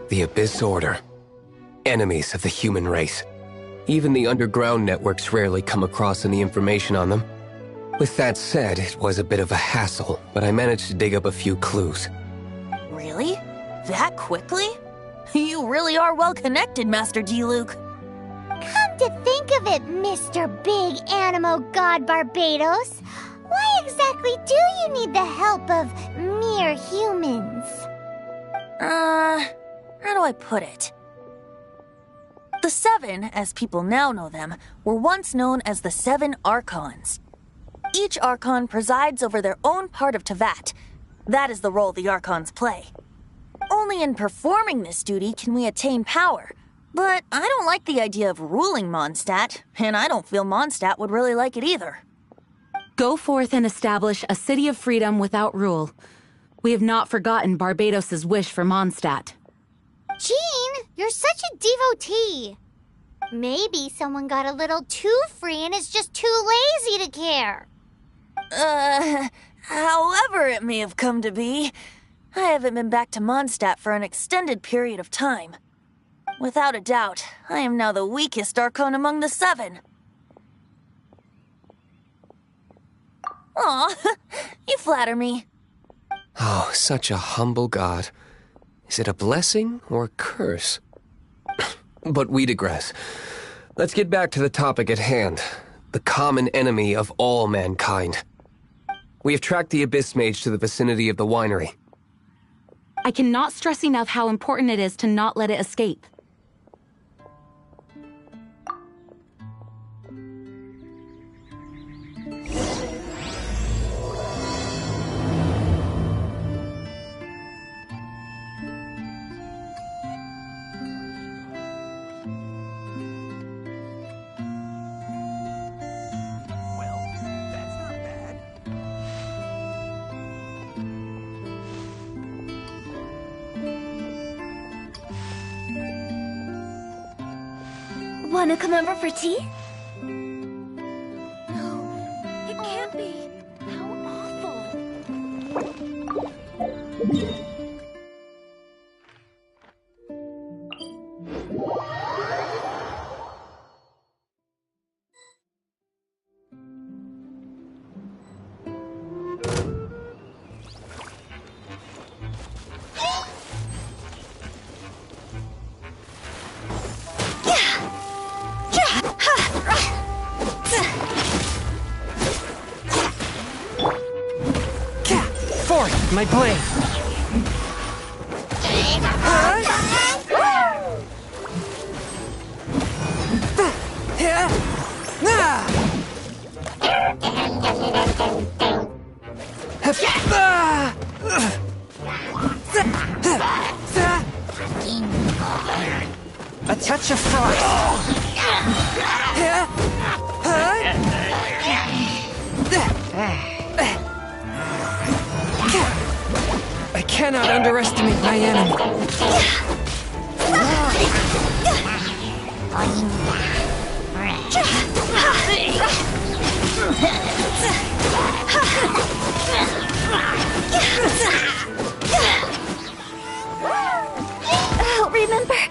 The Abyss Order. Enemies of the human race. Even the underground networks rarely come across any information on them. With that said, it was a bit of a hassle, but I managed to dig up a few clues. Really? That quickly? You really are well connected, Master Diluc. Come to think of it, Mr. Big Animo God Barbatos, why exactly do you need the help of mere humans? How do I put it? The Seven, as people now know them, were once known as the Seven Archons. Each Archon presides over their own part of Teyvat. That is the role the Archons play. Only in performing this duty can we attain power. But I don't like the idea of ruling Mondstadt, and I don't feel Mondstadt would really like it either. Go forth and establish a city of freedom without rule. We have not forgotten Barbatos' wish for Mondstadt. Jean, you're such a devotee. Maybe someone got a little too free and is just too lazy to care. However it may have come to be, I haven't been back to Mondstadt for an extended period of time. Without a doubt, I am now the weakest Archon among the Seven. Aw, you flatter me. Oh, such a humble god. Is it a blessing or a curse? But we digress. Let's get back to the topic at hand. The common enemy of all mankind. We have tracked the Abyss Mage to the vicinity of the winery. I cannot stress enough how important it is to not let it escape. Wanna come over for tea? No, it can't be. How awful. My blade! A touch of frost! I cannot underestimate my enemy. I'll remember that.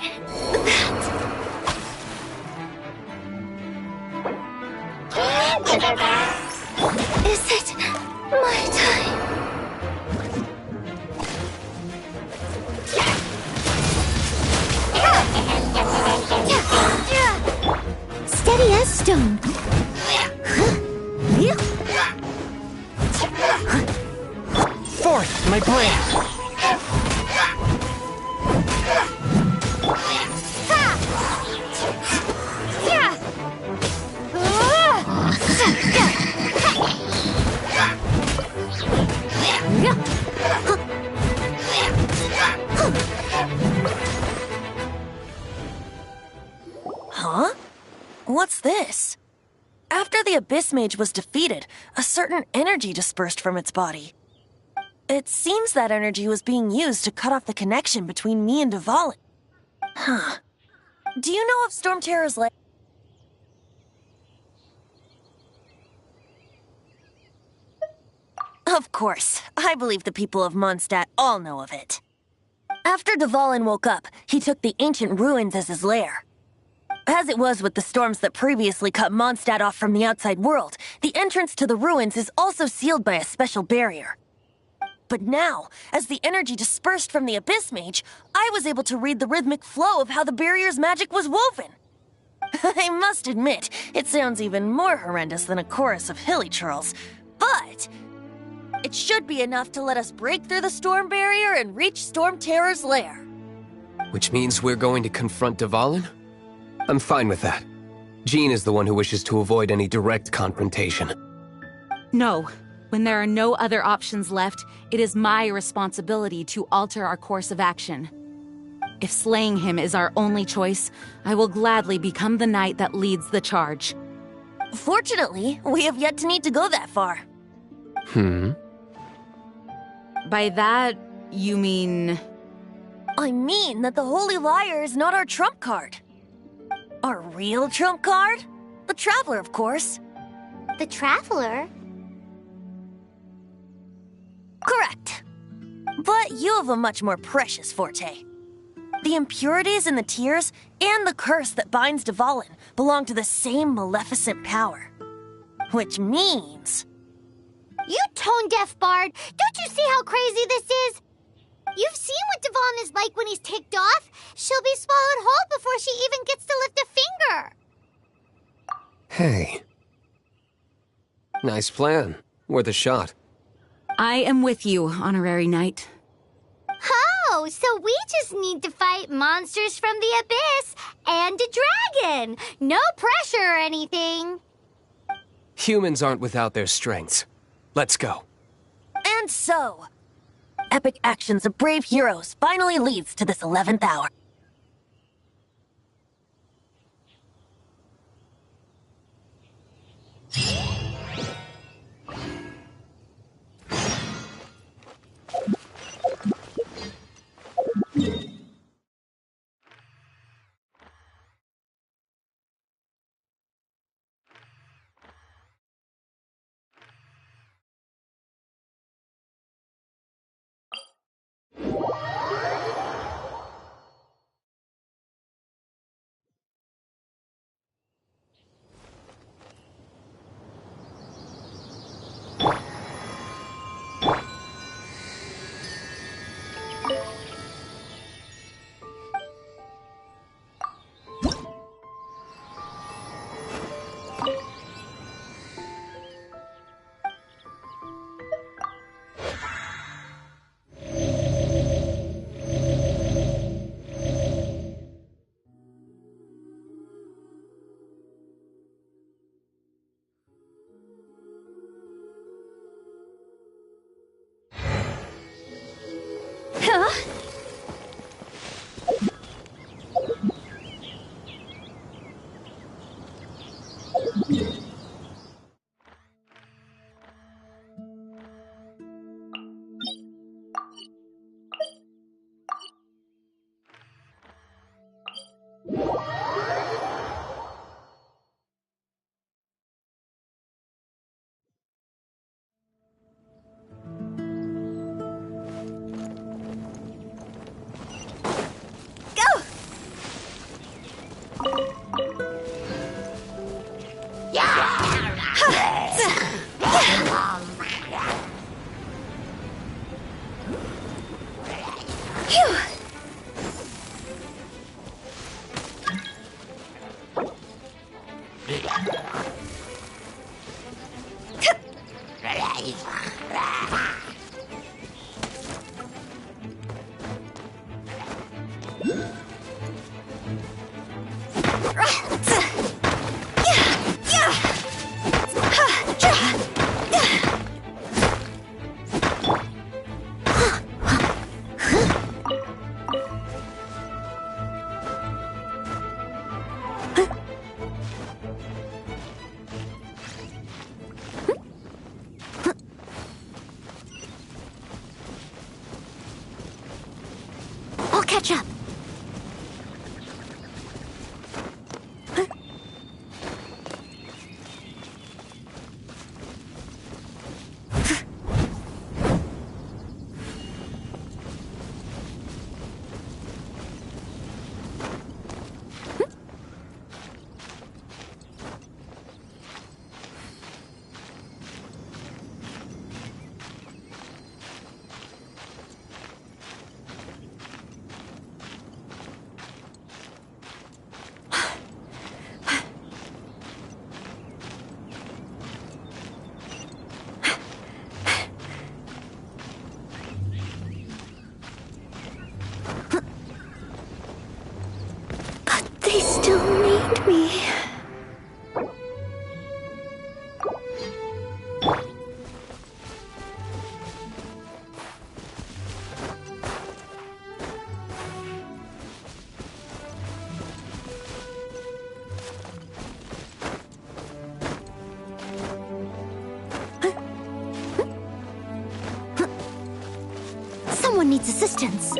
Is it my time? Steady as stone. Fourth, my blade. Huh? What's this? After the Abyss Mage was defeated, a certain energy dispersed from its body. It seems that energy was being used to cut off the connection between me and Dvalin. Huh. Do you know of Storm Terror's lair? Of course. I believe the people of Mondstadt all know of it. After Dvalin woke up, he took the ancient ruins as his lair. As it was with the storms that previously cut Mondstadt off from the outside world, the entrance to the ruins is also sealed by a special barrier. But now, as the energy dispersed from the Abyss Mage, I was able to read the rhythmic flow of how the barrier's magic was woven. I must admit, it sounds even more horrendous than a chorus of hilly churls, but it should be enough to let us break through the storm barrier and reach Storm Terror's lair. Which means we're going to confront Dvalin? I'm fine with that. Jean is the one who wishes to avoid any direct confrontation. No. When there are no other options left, it is my responsibility to alter our course of action. If slaying him is our only choice, I will gladly become the knight that leads the charge. Fortunately, we have yet to need to go that far. By that, you mean... I mean that the Holy Liar is not our trump card. Our real trump card? The Traveler, of course. The Traveler? Correct. But you have a much more precious forte. The impurities in the tears and the curse that binds Dvalin belong to the same maleficent power. Which means... You tone-deaf bard! Don't you see how crazy this is? You've seen what Dvalin is like when he's ticked off. She'll be swallowed whole before she even gets to lift a finger. Hey. Nice plan. Worth a shot. I am with you, Honorary Knight. Oh, so we just need to fight monsters from the abyss and a dragon. No pressure or anything. Humans aren't without their strengths. Let's go. And so, epic actions of brave heroes finally leads to this 11th hour. I'll catch up. They still need me. Someone needs assistance.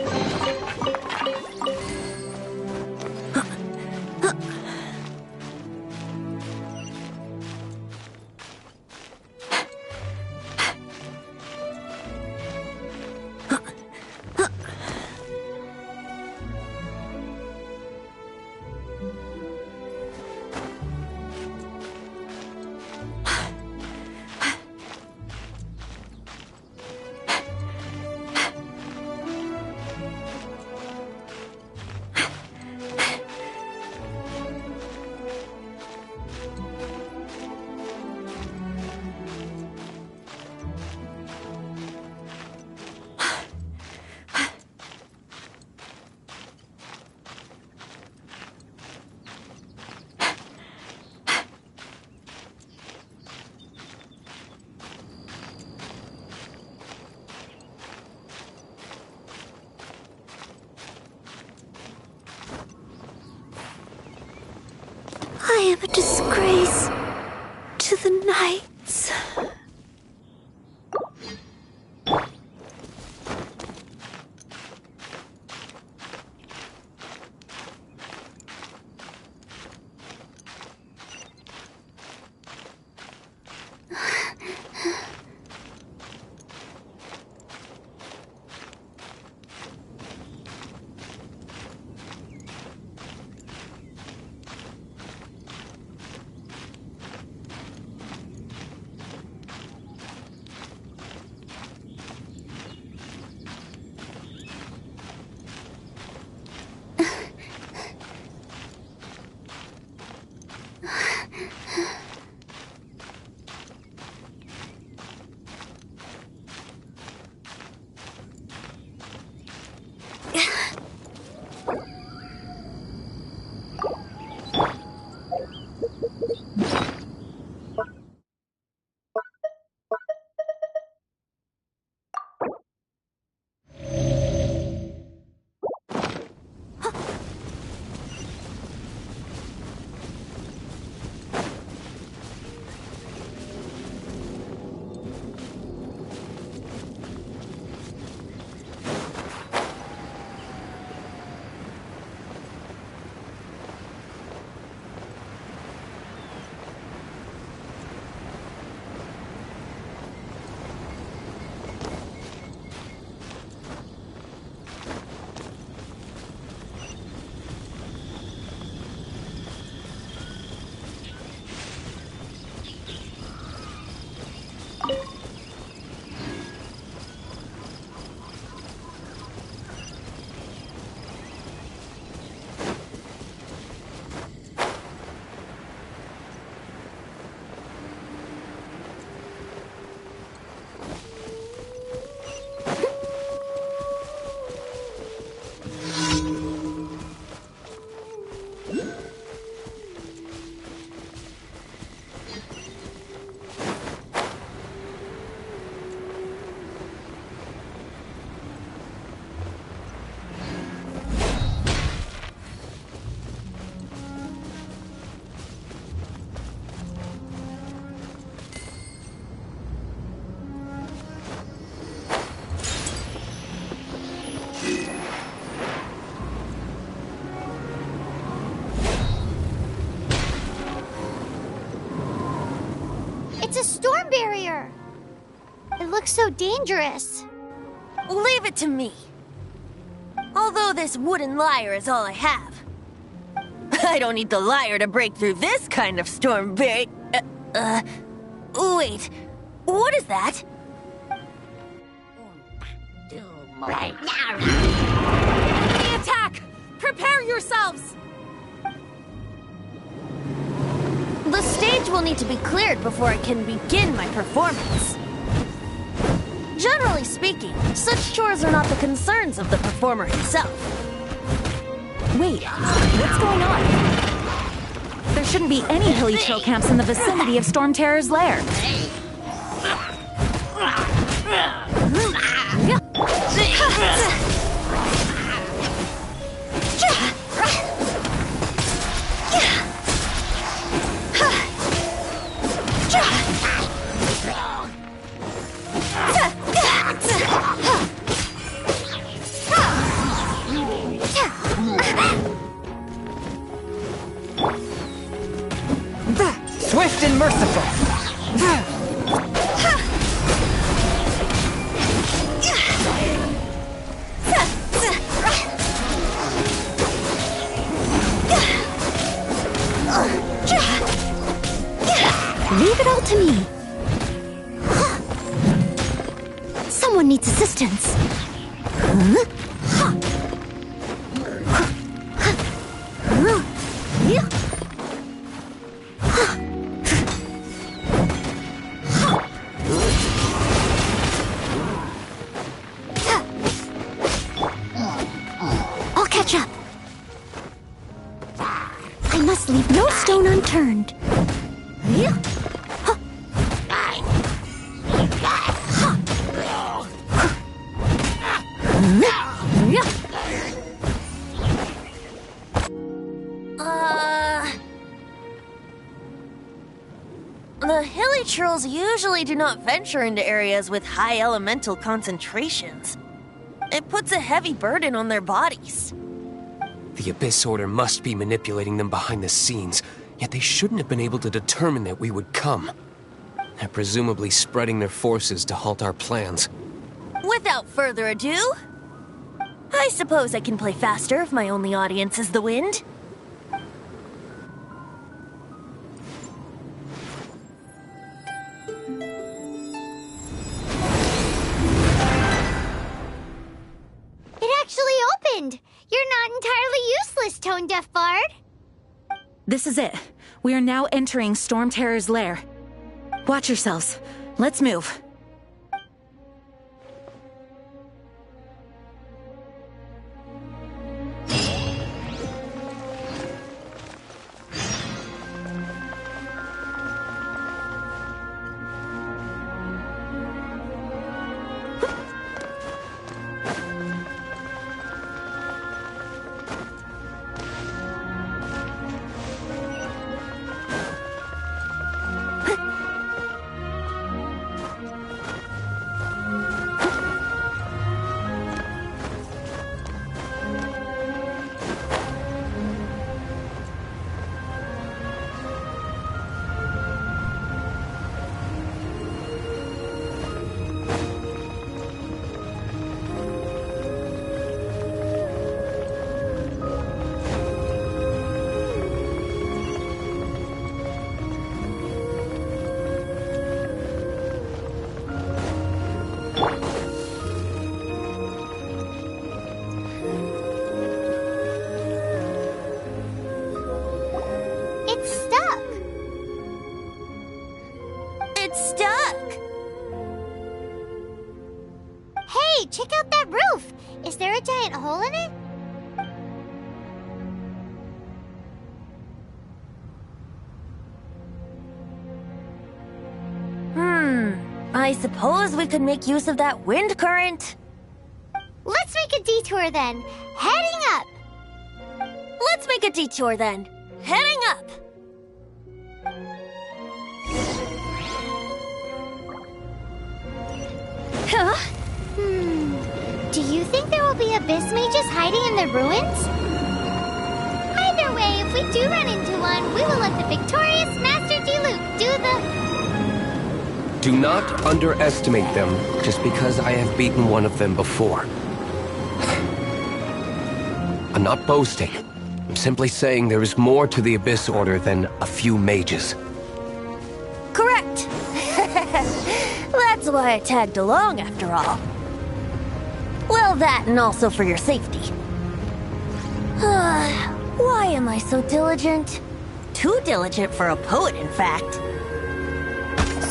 I am a disgrace to the Knights. It's a storm barrier. It looks so dangerous. Leave it to me. Although this wooden lyre is all I have. I don't need the lyre to break through this kind of storm barrier. Wait. What is that? The attack! Prepare yourselves! The stage will need to be cleared before I can begin my performance. Generally speaking, such chores are not the concerns of the performer himself. Wait, what's going on? There shouldn't be any hilichurl camps in the vicinity of Storm Terror's lair. Swift and merciful. Leave it all to me. Someone needs assistance. I'll catch up. I must leave no stone unturned. The hilichurls usually do not venture into areas with high elemental concentrations. It puts a heavy burden on their bodies. The Abyss Order must be manipulating them behind the scenes, yet they shouldn't have been able to determine that we would come. They're presumably spreading their forces to halt our plans. Without further ado, I suppose I can play faster if my only audience is the wind. It actually opened! You're not entirely useless, Tone Deaf Bard. This is it. We are now entering Storm Terror's lair. Watch yourselves. Let's move. It's stuck. It's stuck! Hey, check out that roof. Is there a giant hole in it? I suppose we could make use of that wind current. Let's make a detour then. Heading up. Let's make a detour then. Heading up! Huh? Do you think there will be abyss mages hiding in the ruins? Either way, if we do run into one, we will let the victorious Master Diluc do the... Do not underestimate them just because I have beaten one of them before. I'm not boasting. I'm simply saying there is more to the Abyss Order than a few mages. Correct. That's why I tagged along, after all. Well, that and also for your safety. Why am I so diligent? Too diligent for a poet, in fact.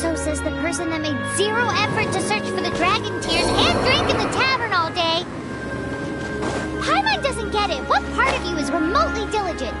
So says the person that made zero effort to search for the dragon tears and drink in the tavern all day. Paimon doesn't get it. What part of you is remotely diligent?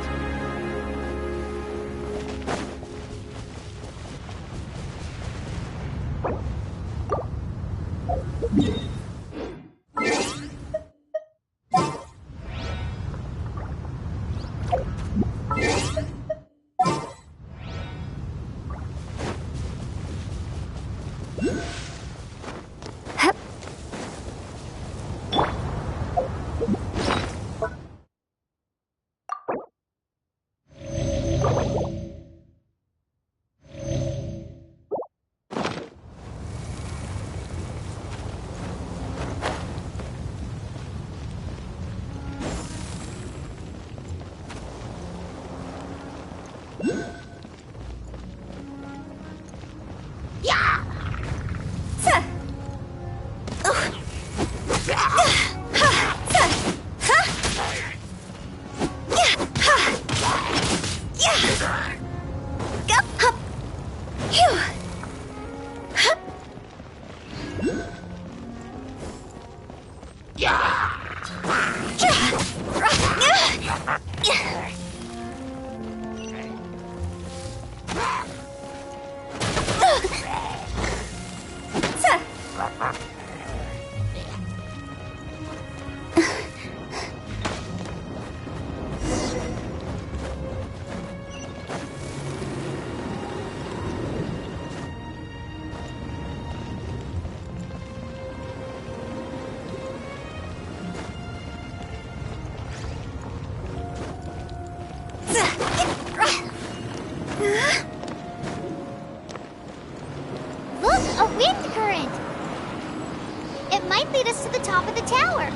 Look, a wind current! It might lead us to the top of the tower.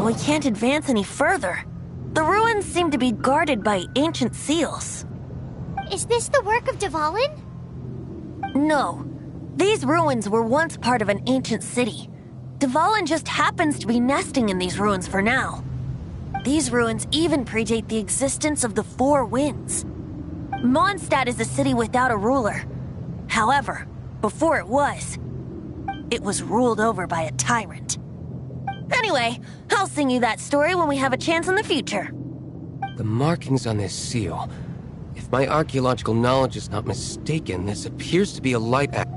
We can't advance any further. The ruins seem to be guarded by ancient seals. Is this the work of Dvalin? No. These ruins were once part of an ancient city. Dvalin just happens to be nesting in these ruins for now. These ruins even predate the existence of the Four Winds. Mondstadt is a city without a ruler. However, before it was ruled over by a tyrant. Anyway, I'll sing you that story when we have a chance in the future. The markings on this seal. If my archaeological knowledge is not mistaken, this appears to be a light act.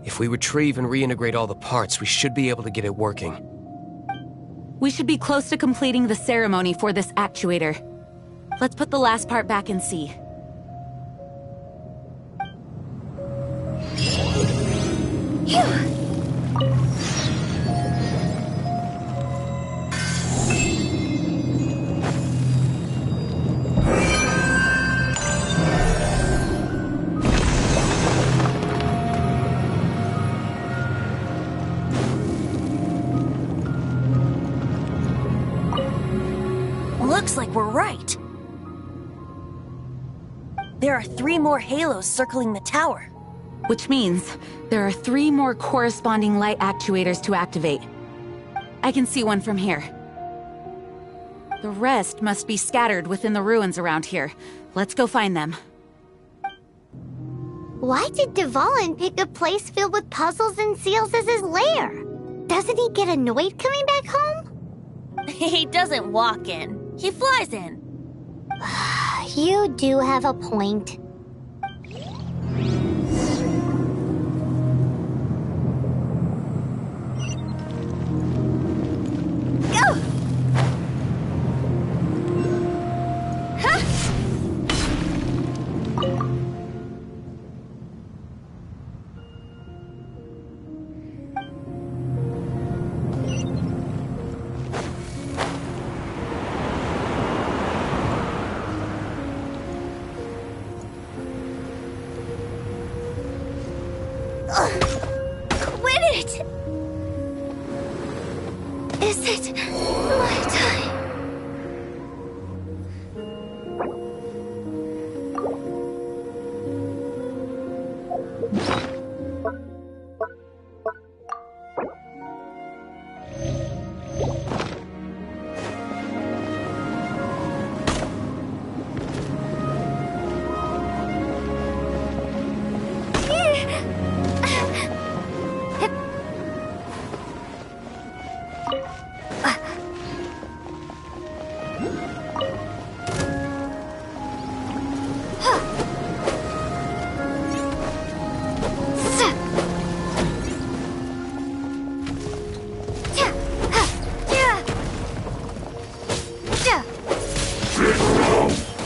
If we retrieve and reintegrate all the parts, we should be able to get it working. We should be close to completing the ceremony for this actuator. Let's put the last part back and see. Looks like we're right. There are 3 more halos circling the tower. Which means there are 3 more corresponding light actuators to activate. I can see one from here. The rest must be scattered within the ruins around here. Let's go find them. Why did Dvalin pick a place filled with puzzles and seals as his lair? Doesn't he get annoyed coming back home? He doesn't walk in. He flies in. You do have a point. Go! Huh? Quit it! Is it my time?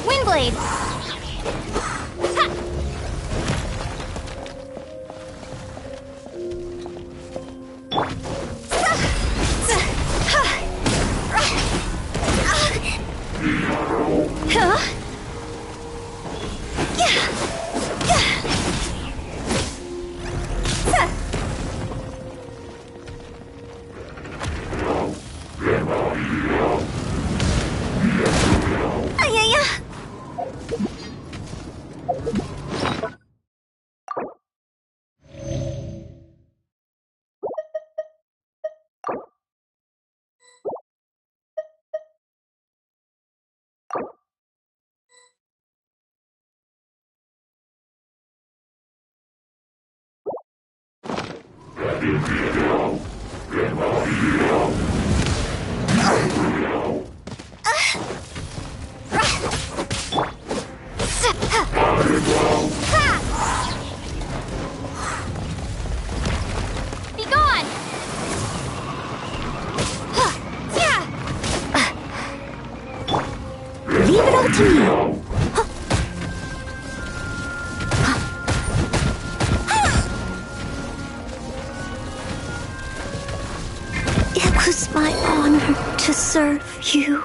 Windblade! Be gone! Leave it all to me. It was my honor to serve you.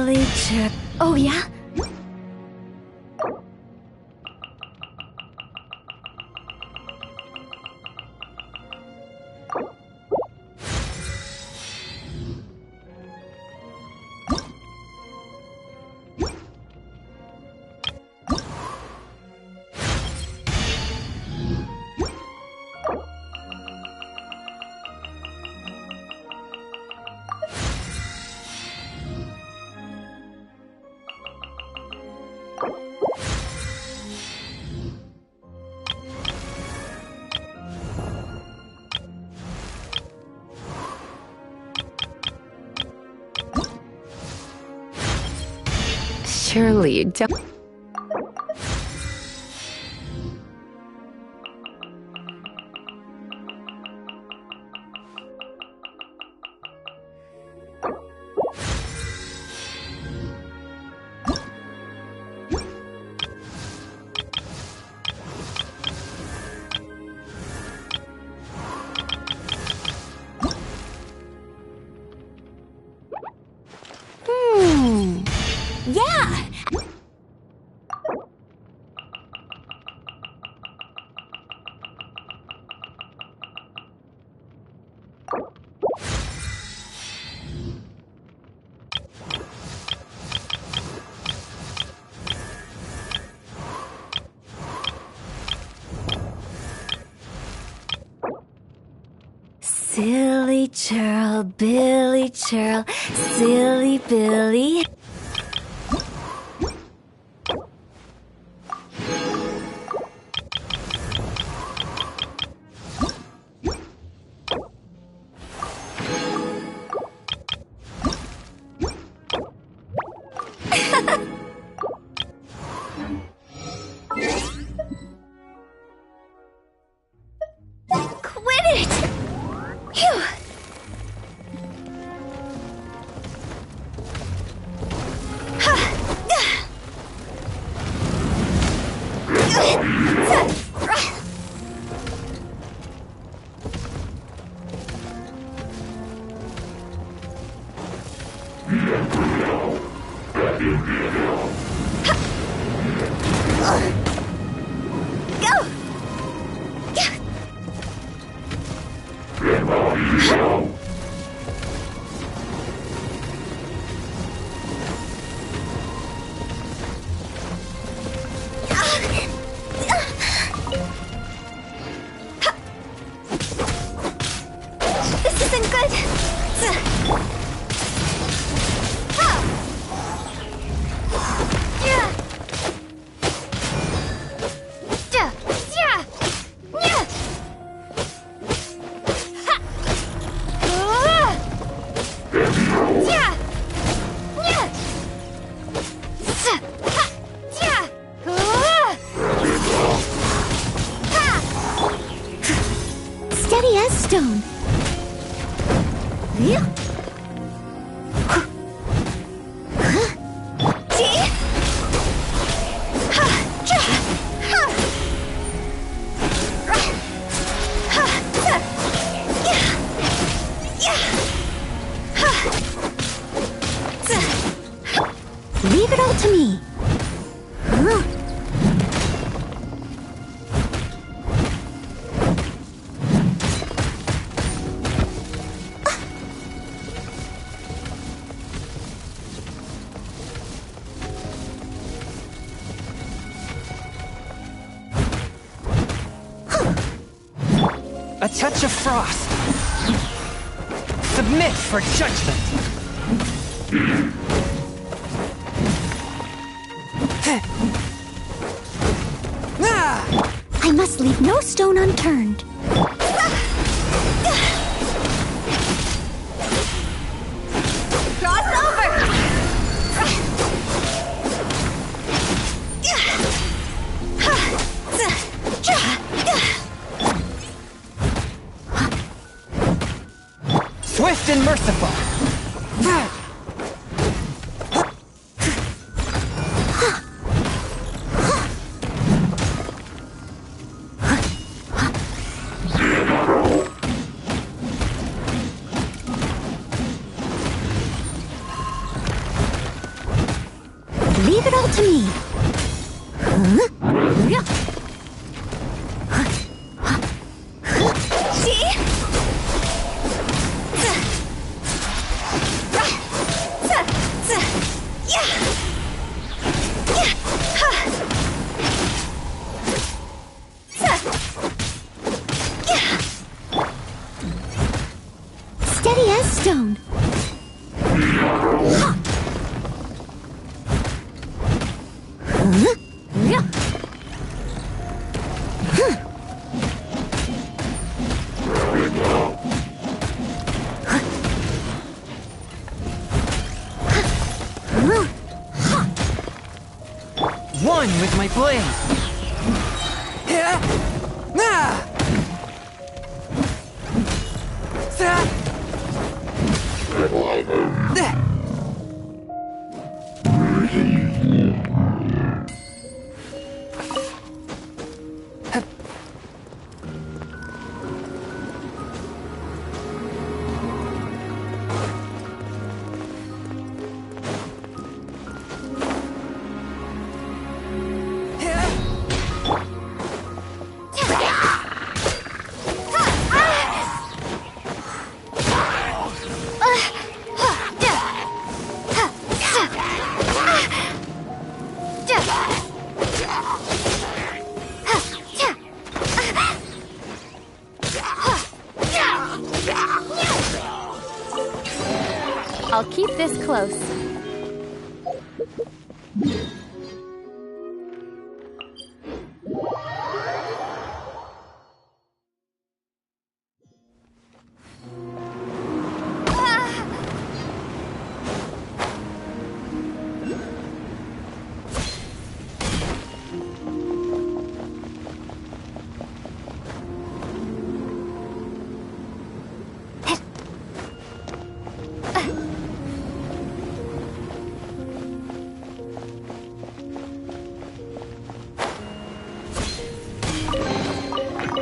Billy Chip. Oh, yeah? Surely, don't... Yeah! Silly churl, Billy churl, silly Billy. Quit it! Phew! This isn't good. Steady as stone. Leave it all to me. A touch of frost. Submit for judgment. I must leave no stone unturned. Cross over! Swift and merciful. Leave it all to me. Steady as stone. One with my blade. Yeah. Ah. That. I'll keep this close.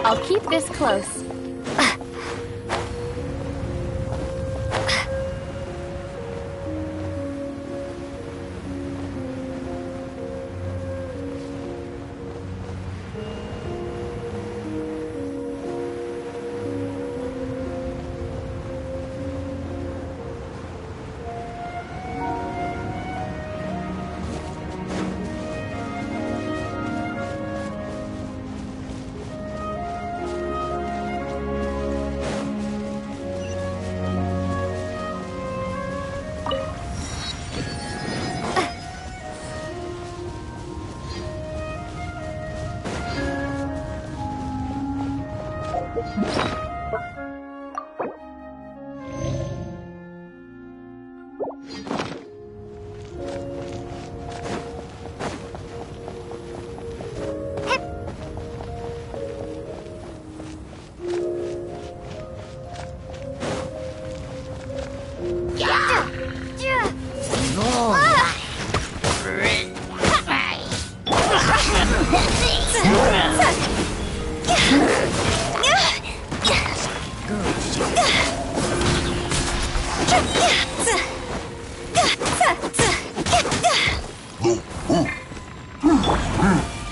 I'll keep this close.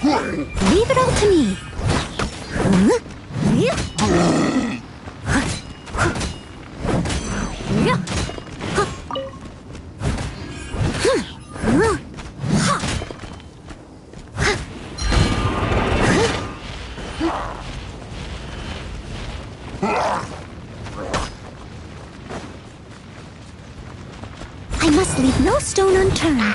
Leave it all to me. I must leave no stone unturned.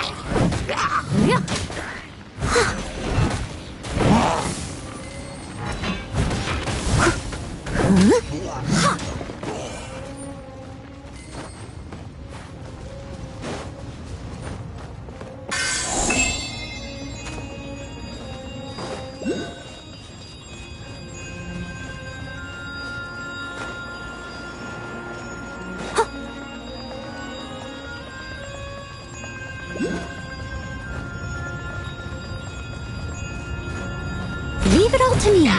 Leave it all to me.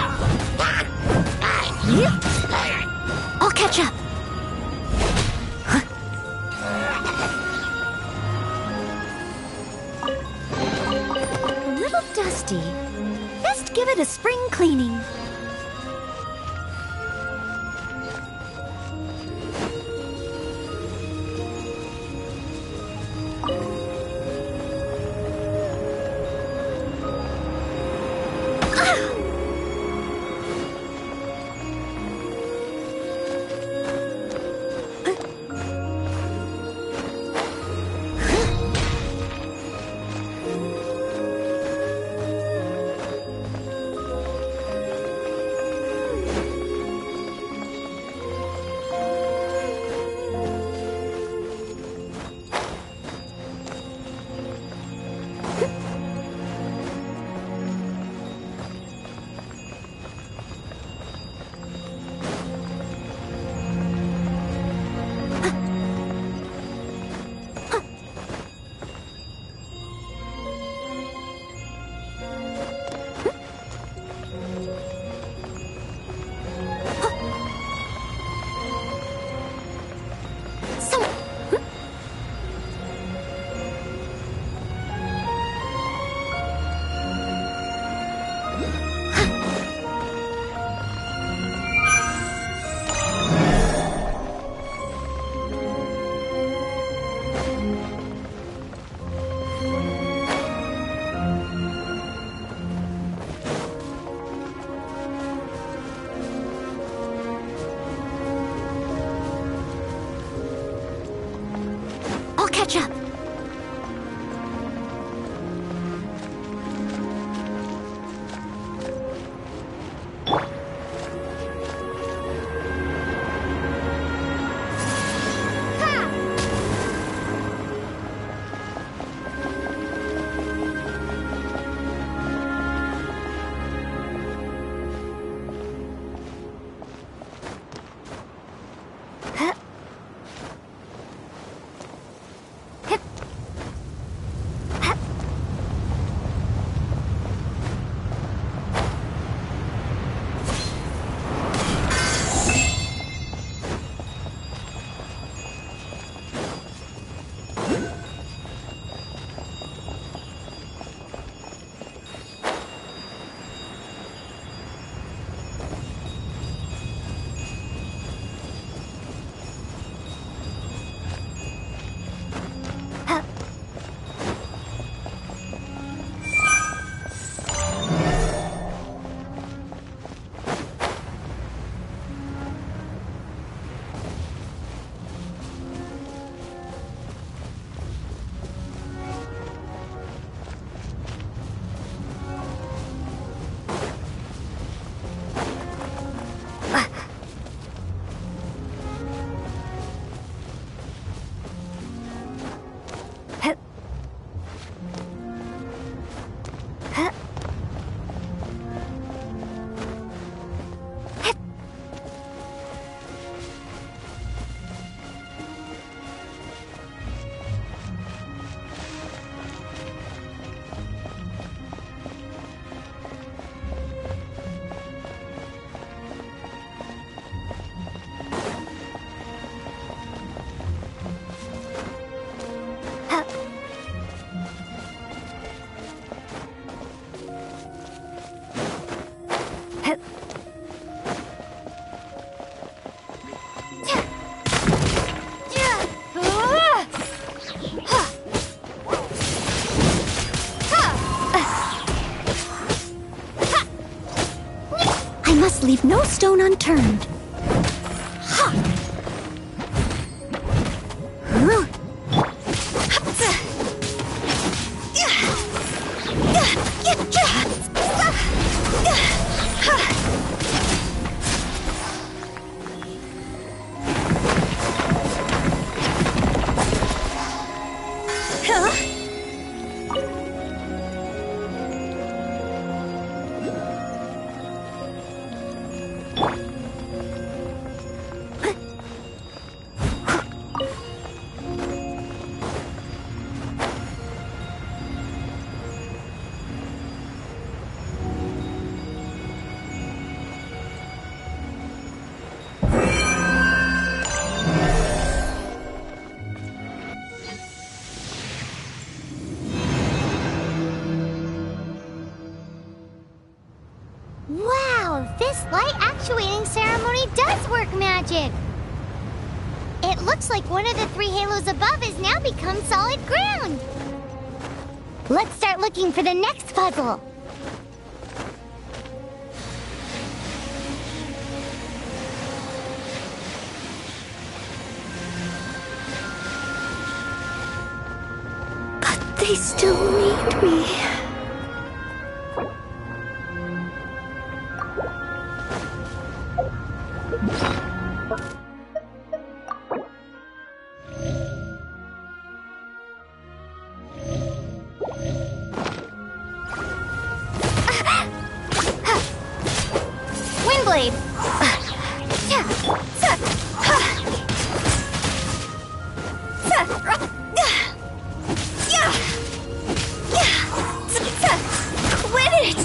I'll catch up. dusty. Best give it a spring cleaning. Catch up. Leave no stone unturned. This light actuating ceremony does work magic! It looks like one of the 3 halos above has now become solid ground! Let's start looking for the next puzzle! But they still need me. Windblade! Quit it!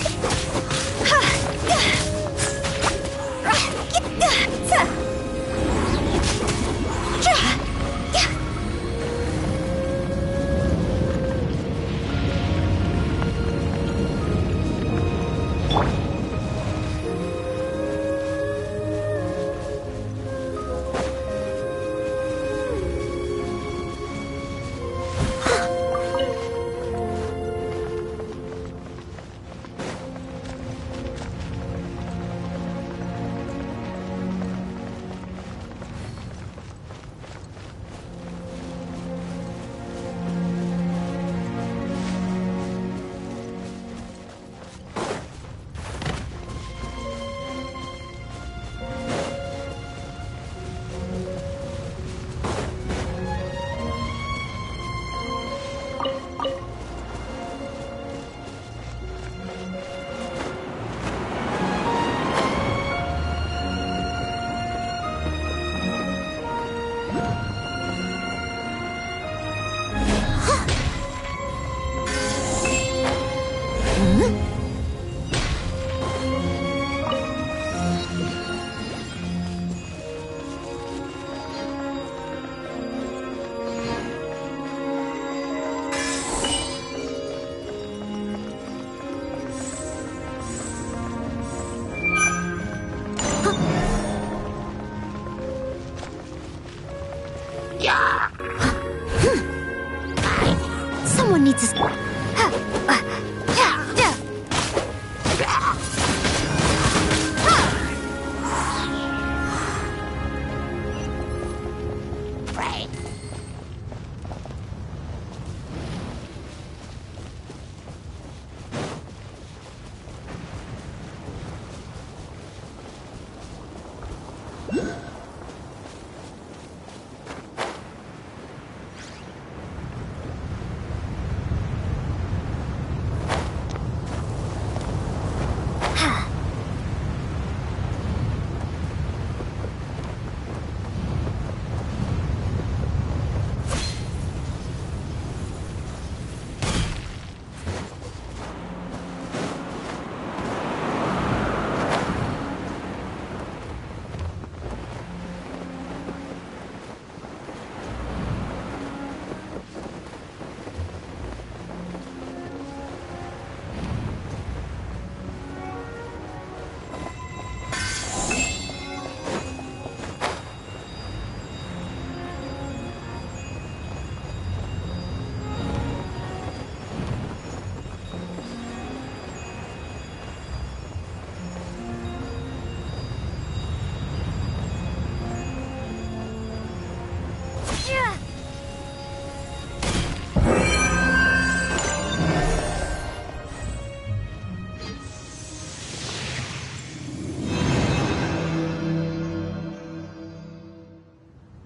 Someone needs to...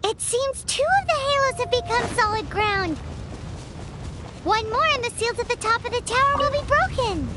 It seems 2 of the halos have become solid ground. One more and the seals at the top of the tower will be broken.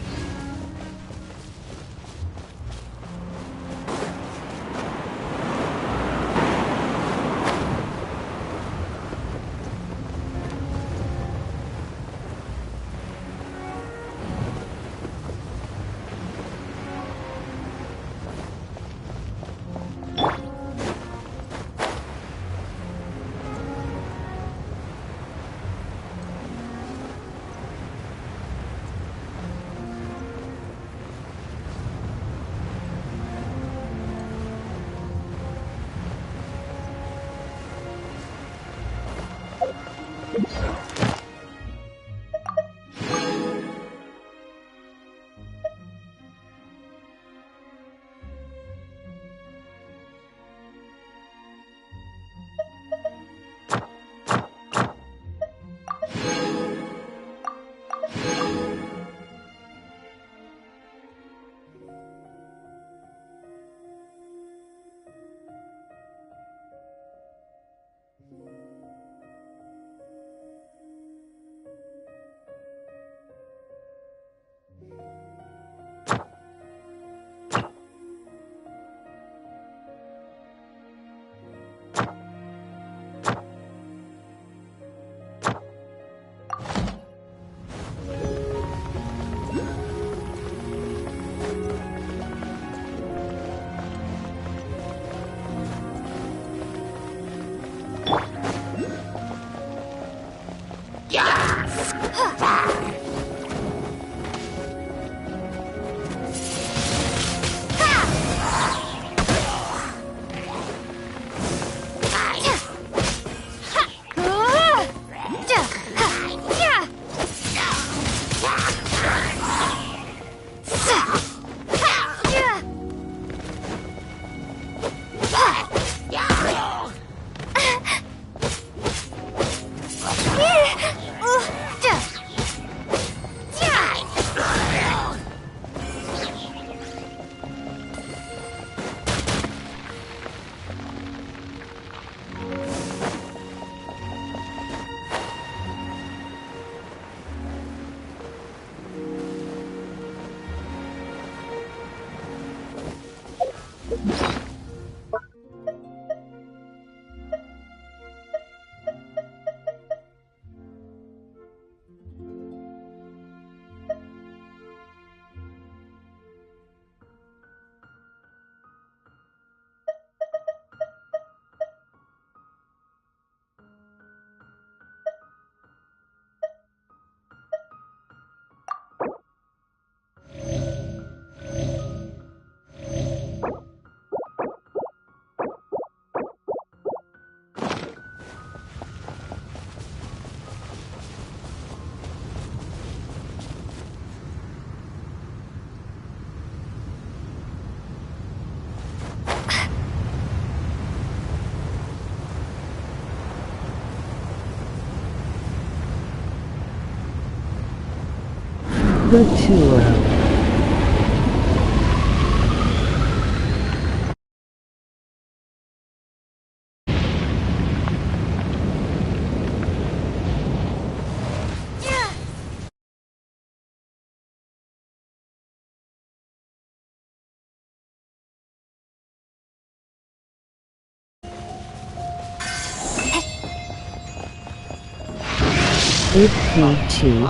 The tour. Peachy.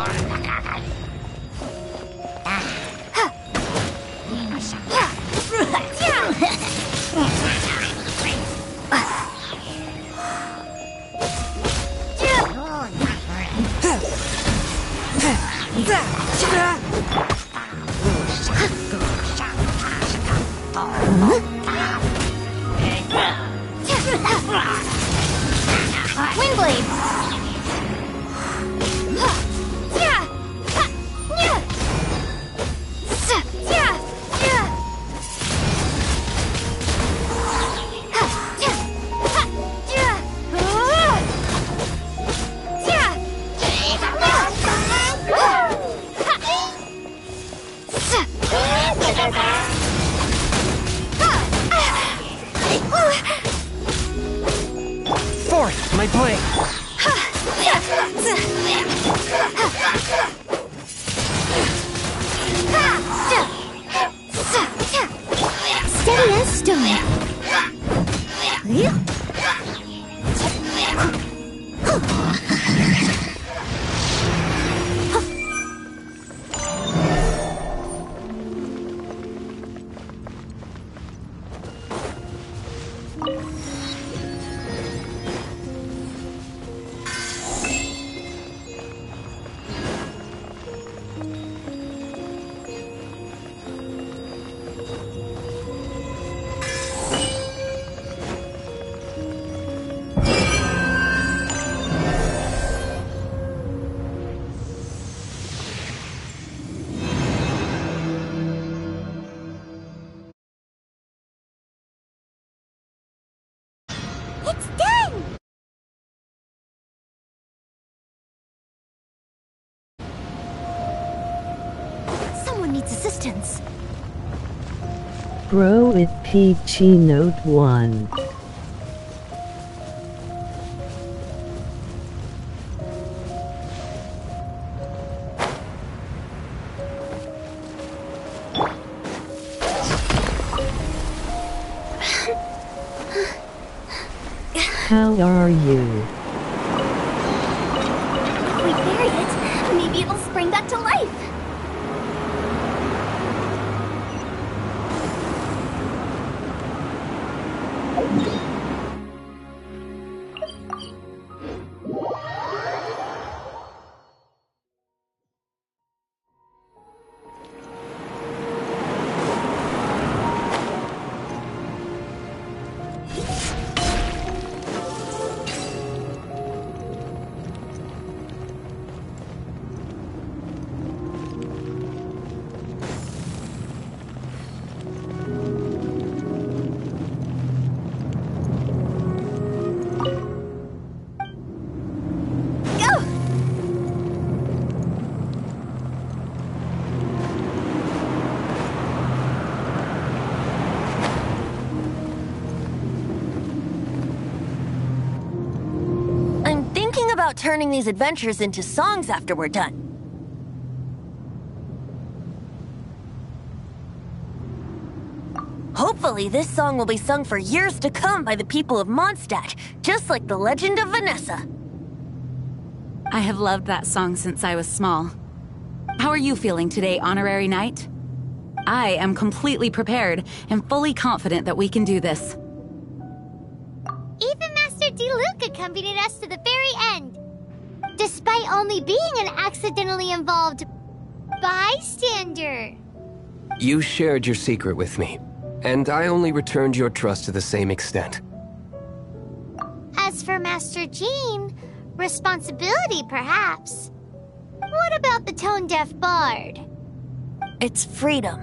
Fourth, my blade. Steady as stone. It's done! Someone needs assistance. Bro with Peachy Note 1. How are you? If we bury it, maybe it'll spring back to life. about turning these adventures into songs after we're done? Hopefully, this song will be sung for years to come by the people of Mondstadt, just like the legend of Vanessa. I have loved that song since I was small. How are you feeling today, Honorary Knight? I am completely prepared and fully confident that we can do this. Even Master D-Luke accompanied us to the very end, despite only being an accidentally involved bystander. You shared your secret with me, and I only returned your trust to the same extent. As for Master Jean, responsibility perhaps. What about the tone-deaf bard? It's freedom.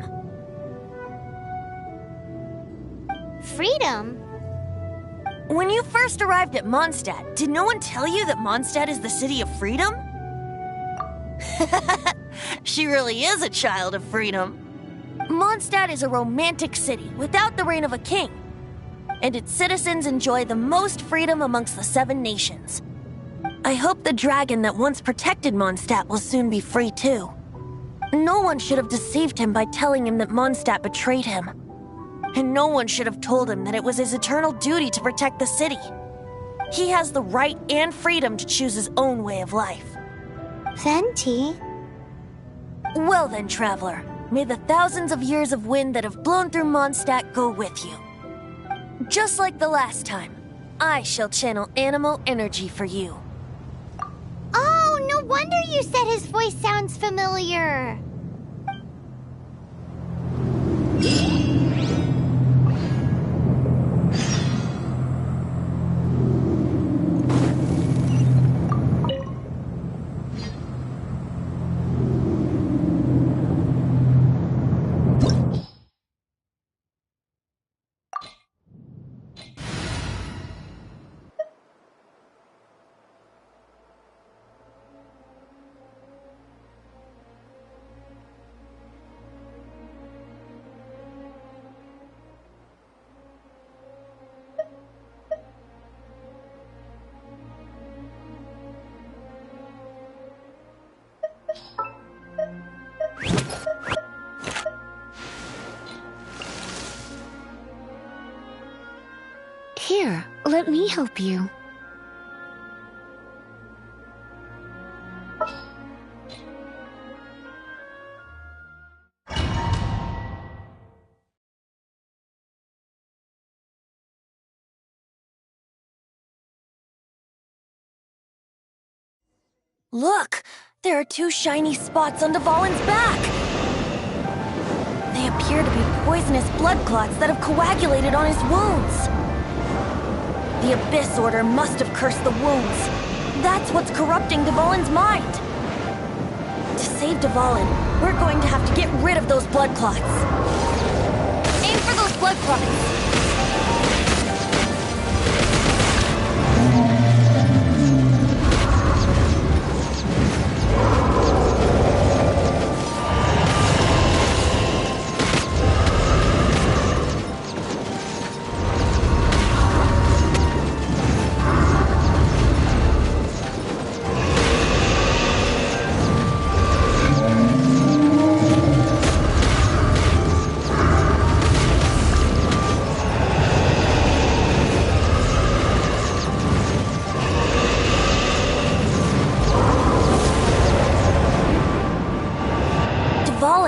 Freedom? When you first arrived at Mondstadt, did no one tell you that Mondstadt is the city of freedom? She really is a child of freedom. Mondstadt is a romantic city without the reign of a king, and its citizens enjoy the most freedom amongst the 7 nations. I hope the dragon that once protected Mondstadt will soon be free too. No one should have deceived him by telling him that Mondstadt betrayed him. And no one should have told him that it was his eternal duty to protect the city. He has the right and freedom to choose his own way of life. Venti? Well then, traveler, may the thousands of years of wind that have blown through Mondstadt go with you. Just like the last time, I shall channel animal energy for you. Oh, no wonder you said his voice sounds familiar. Here, let me help you. Look! There are 2 shiny spots on Dvalin's back! They appear to be poisonous blood clots that have coagulated on his wounds. The Abyss Order must have cursed the wounds. That's what's corrupting Dvalin's mind. To save Dvalin, we're going to have to get rid of those blood clots. Aim for those blood clots!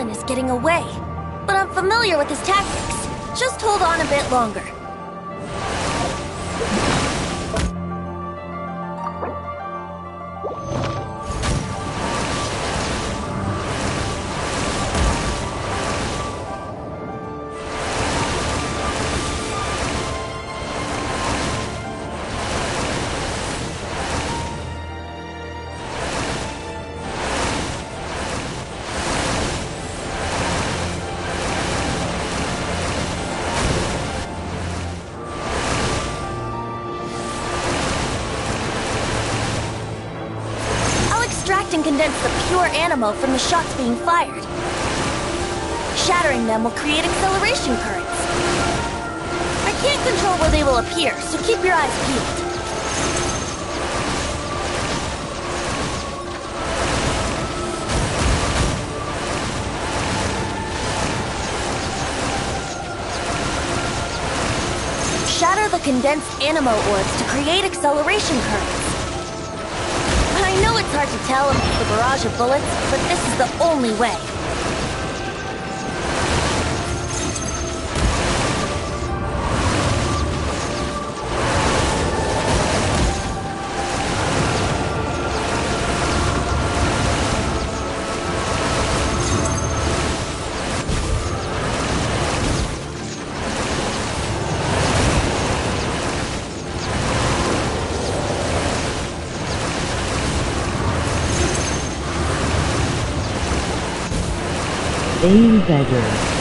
Is getting away, but I'm familiar with his tactics. Just hold on a bit longer. And condense the pure animo from the shots being fired. Shattering them will create acceleration currents. I can't control where they will appear, so keep your eyes peeled. condensed animo orbs to create acceleration currents. I know it's hard to tell amidst the barrage of bullets, but this is the only way. Aim better.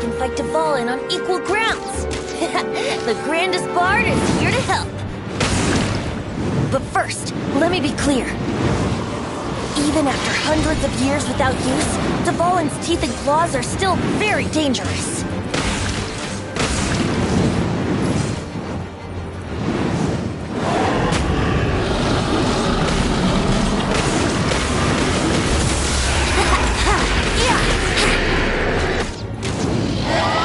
can fight Dvalin on equal grounds. The grandest bard is here to help. But first, let me be clear. Even after hundreds of years without use, Dvalin's teeth and claws are still very dangerous.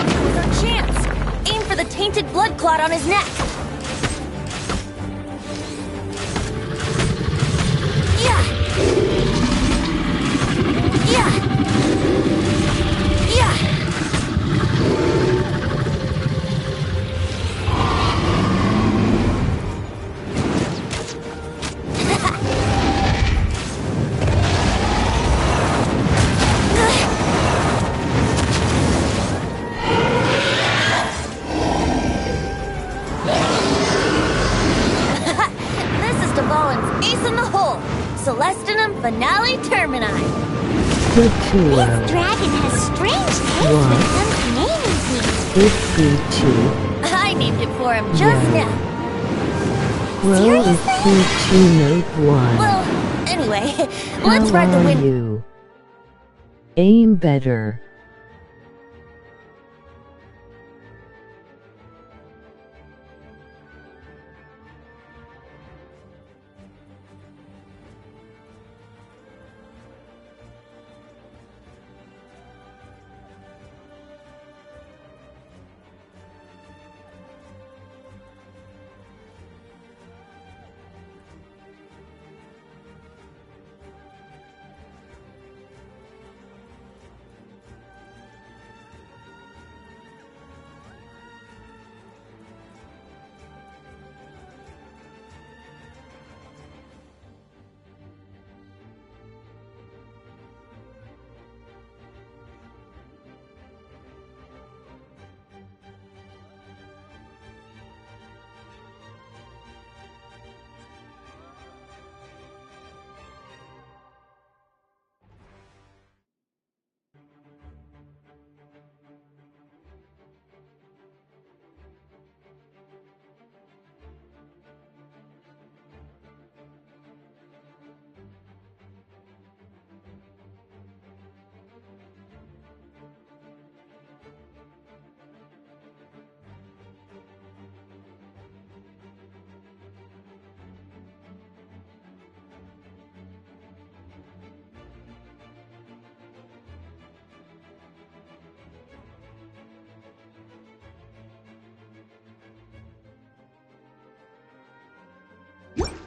Now's our chance. Aim for the tainted blood clot on his neck. Celestinum Finale Termini. This dragon has strange taste when it comes to naming things. It's C2. I named it for him just now. Well, it's C2 Note 1. Well, anyway, let's ride the wind. You? Aim better.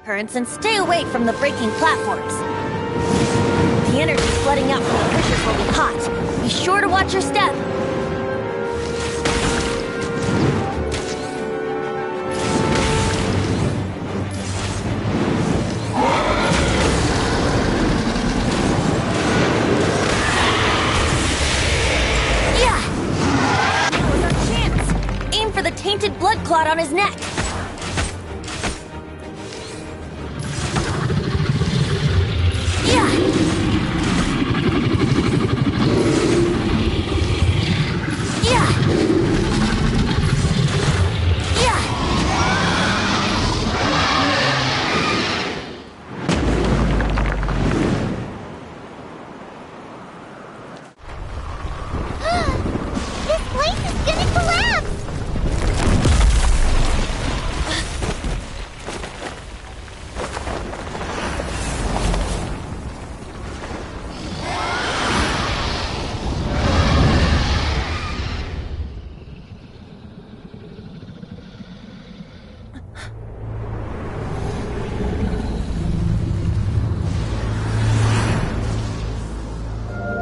Currents and stay away from the breaking platforms. The energy flooding out from the pushers will be hot. Be sure to watch your step. Yeah! Now is our chance. Aim for the tainted blood clot on his neck.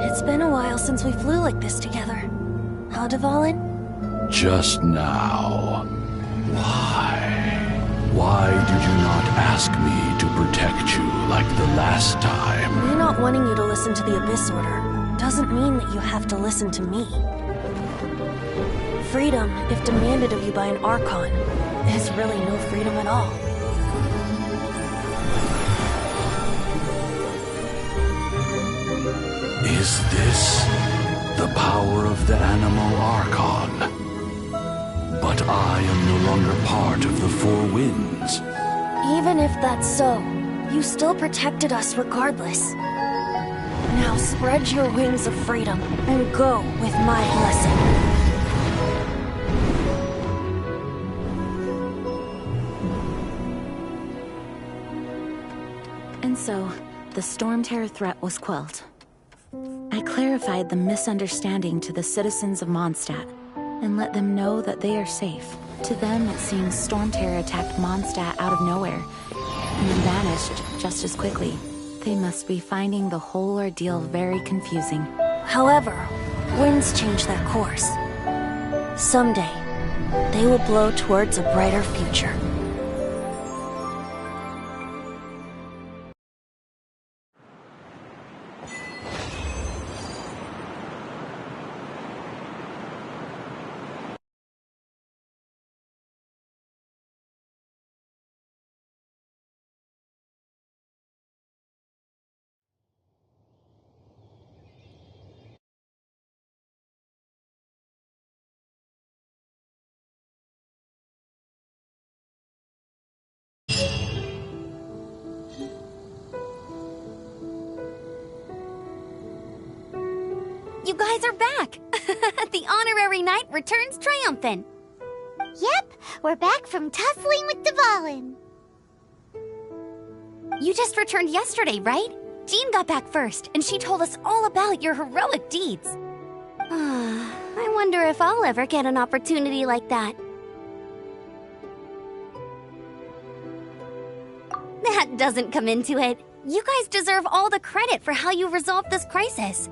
It's been a while since we flew like this together. Huh, Dvalin? Just now. Why? Why did you not ask me to protect you like the last time? Me not wanting you to listen to the Abyss Order doesn't mean that you have to listen to me. Freedom, if demanded of you by an Archon, is really no freedom at all. Is this the power power of the Anemo Archon. But I am no longer part of the Four Winds. Even if that's so, you still protected us regardless. Now spread your wings of freedom and go with my blessing. And so, the Storm Terror threat was quelled. I clarified the misunderstanding to the citizens of Mondstadt, and let them know that they are safe. To them, it seems Storm Terror attacked Mondstadt out of nowhere, and then vanished just as quickly. They must be finding the whole ordeal very confusing. However, winds change their course. Someday, they will blow towards a brighter future. You guys are back! The honorary knight returns triumphant. Yep, we're back from tussling with Dvalin. You just returned yesterday, right? Jean got back first, and she told us all about your heroic deeds. I wonder if I'll ever get an opportunity like that. That doesn't come into it. You guys deserve all the credit for how you resolved this crisis.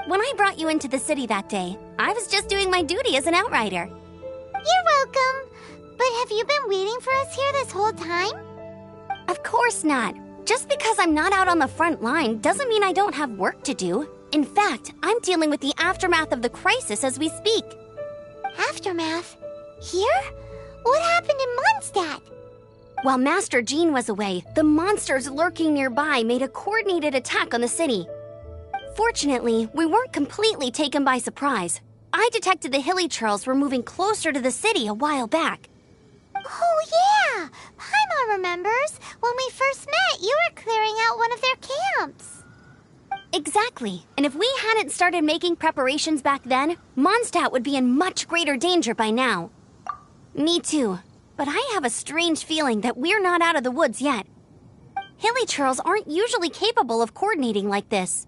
When I brought you into the city that day, I was just doing my duty as an outrider. You're welcome. But have you been waiting for us here this whole time? Of course not. Just because I'm not out on the front line doesn't mean I don't have work to do. In fact, I'm dealing with the aftermath of the crisis as we speak. Aftermath? Here? What happened in Mondstadt? While Master Jean was away, the monsters lurking nearby made a coordinated attack on the city. Fortunately, we weren't completely taken by surprise. I detected the Hilichurls were moving closer to the city a while back. Oh yeah! Paimon remembers. When we first met, you were clearing out one of their camps. Exactly. And if we hadn't started making preparations back then, Mondstadt would be in much greater danger by now. Me too. But I have a strange feeling that we're not out of the woods yet. Hilichurls aren't usually capable of coordinating like this.